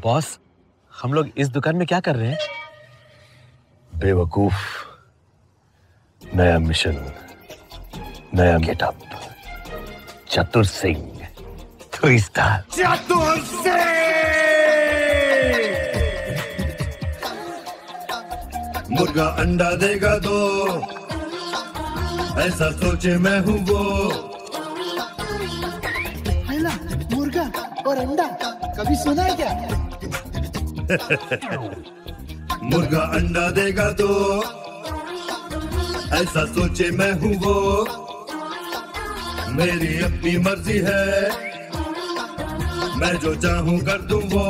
Boss, हम लोग इस दुकान में क्या कर रहे हैं? बेवकूफ, नया मिशन, नया गेटअप, चतुर सिंह 3 स्टार। चतुर मुर्गा अंडा देगा दो, ऐसा सोचे मैं हूँ वो। पहला मुर्गा और अंडा कभी सुना है क्या? मुर्गा अंडा देगा दो, ऐसा सोचे मैं हूँ वो। मेरी अपनी मर्जी है, मैं जो चाहूँ कर दूँ वो।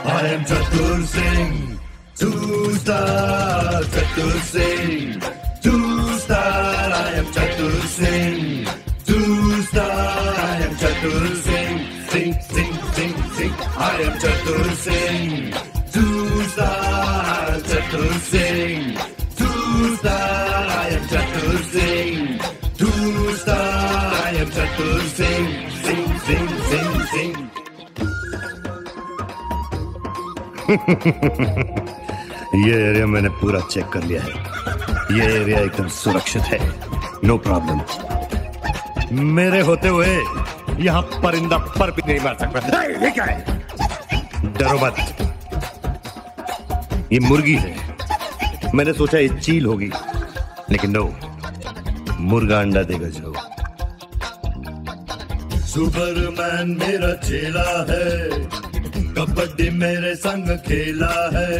I am Chatur Singh, 2 star, Chatur Singh, 2 star. I am Chatur Singh, 2 star. I am Chatur Singh, sing, sing, sing, sing. I am Chatur Singh, 2 star, Chatur Singh, 2 star. I am Chatur Singh, 2 star. I am Chatur Singh, sing, sing, sing, sing. ये area मैंने पूरा check कर लिया है। ये area एकदम सुरक्षित है, नो प्रॉब्लम। मेरे होते हुए यहाँ परिंदा पर भी नहीं मार सकता। ये क्या है? डरो मत, ये मुर्गी है। मैंने सोचा ये चील होगी, लेकिन नो, मुर्गा अंडा देगा जो। सुपरमैन मेरा चेला है, कबड्डी मेरे संग खेला है।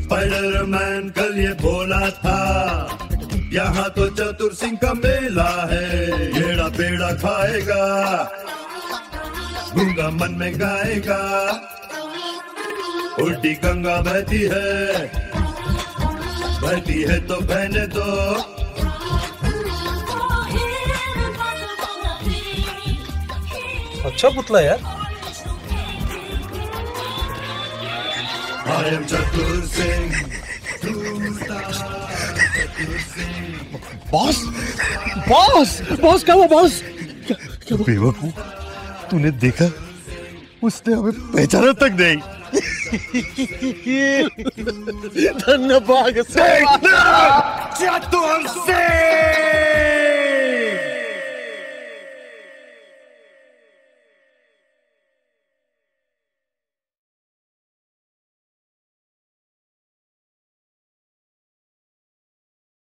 स्पाइडरमैन कल ये बोला था, यहाँ तो चतुर सिंह का मेला है। येड़ा पेड़ा खाएगा, गूंगा मन में गाएगा। उल्टी गंगा बहती है तो बहने दो। अच्छा पुतला यार। I am Chatur Singh, boss, boss, boss क्या हुआ बॉस? बेवकूफ, तूने देखा? उसने हमें पहचाना तक नहीं। धन्यवाद चतुर सिंह।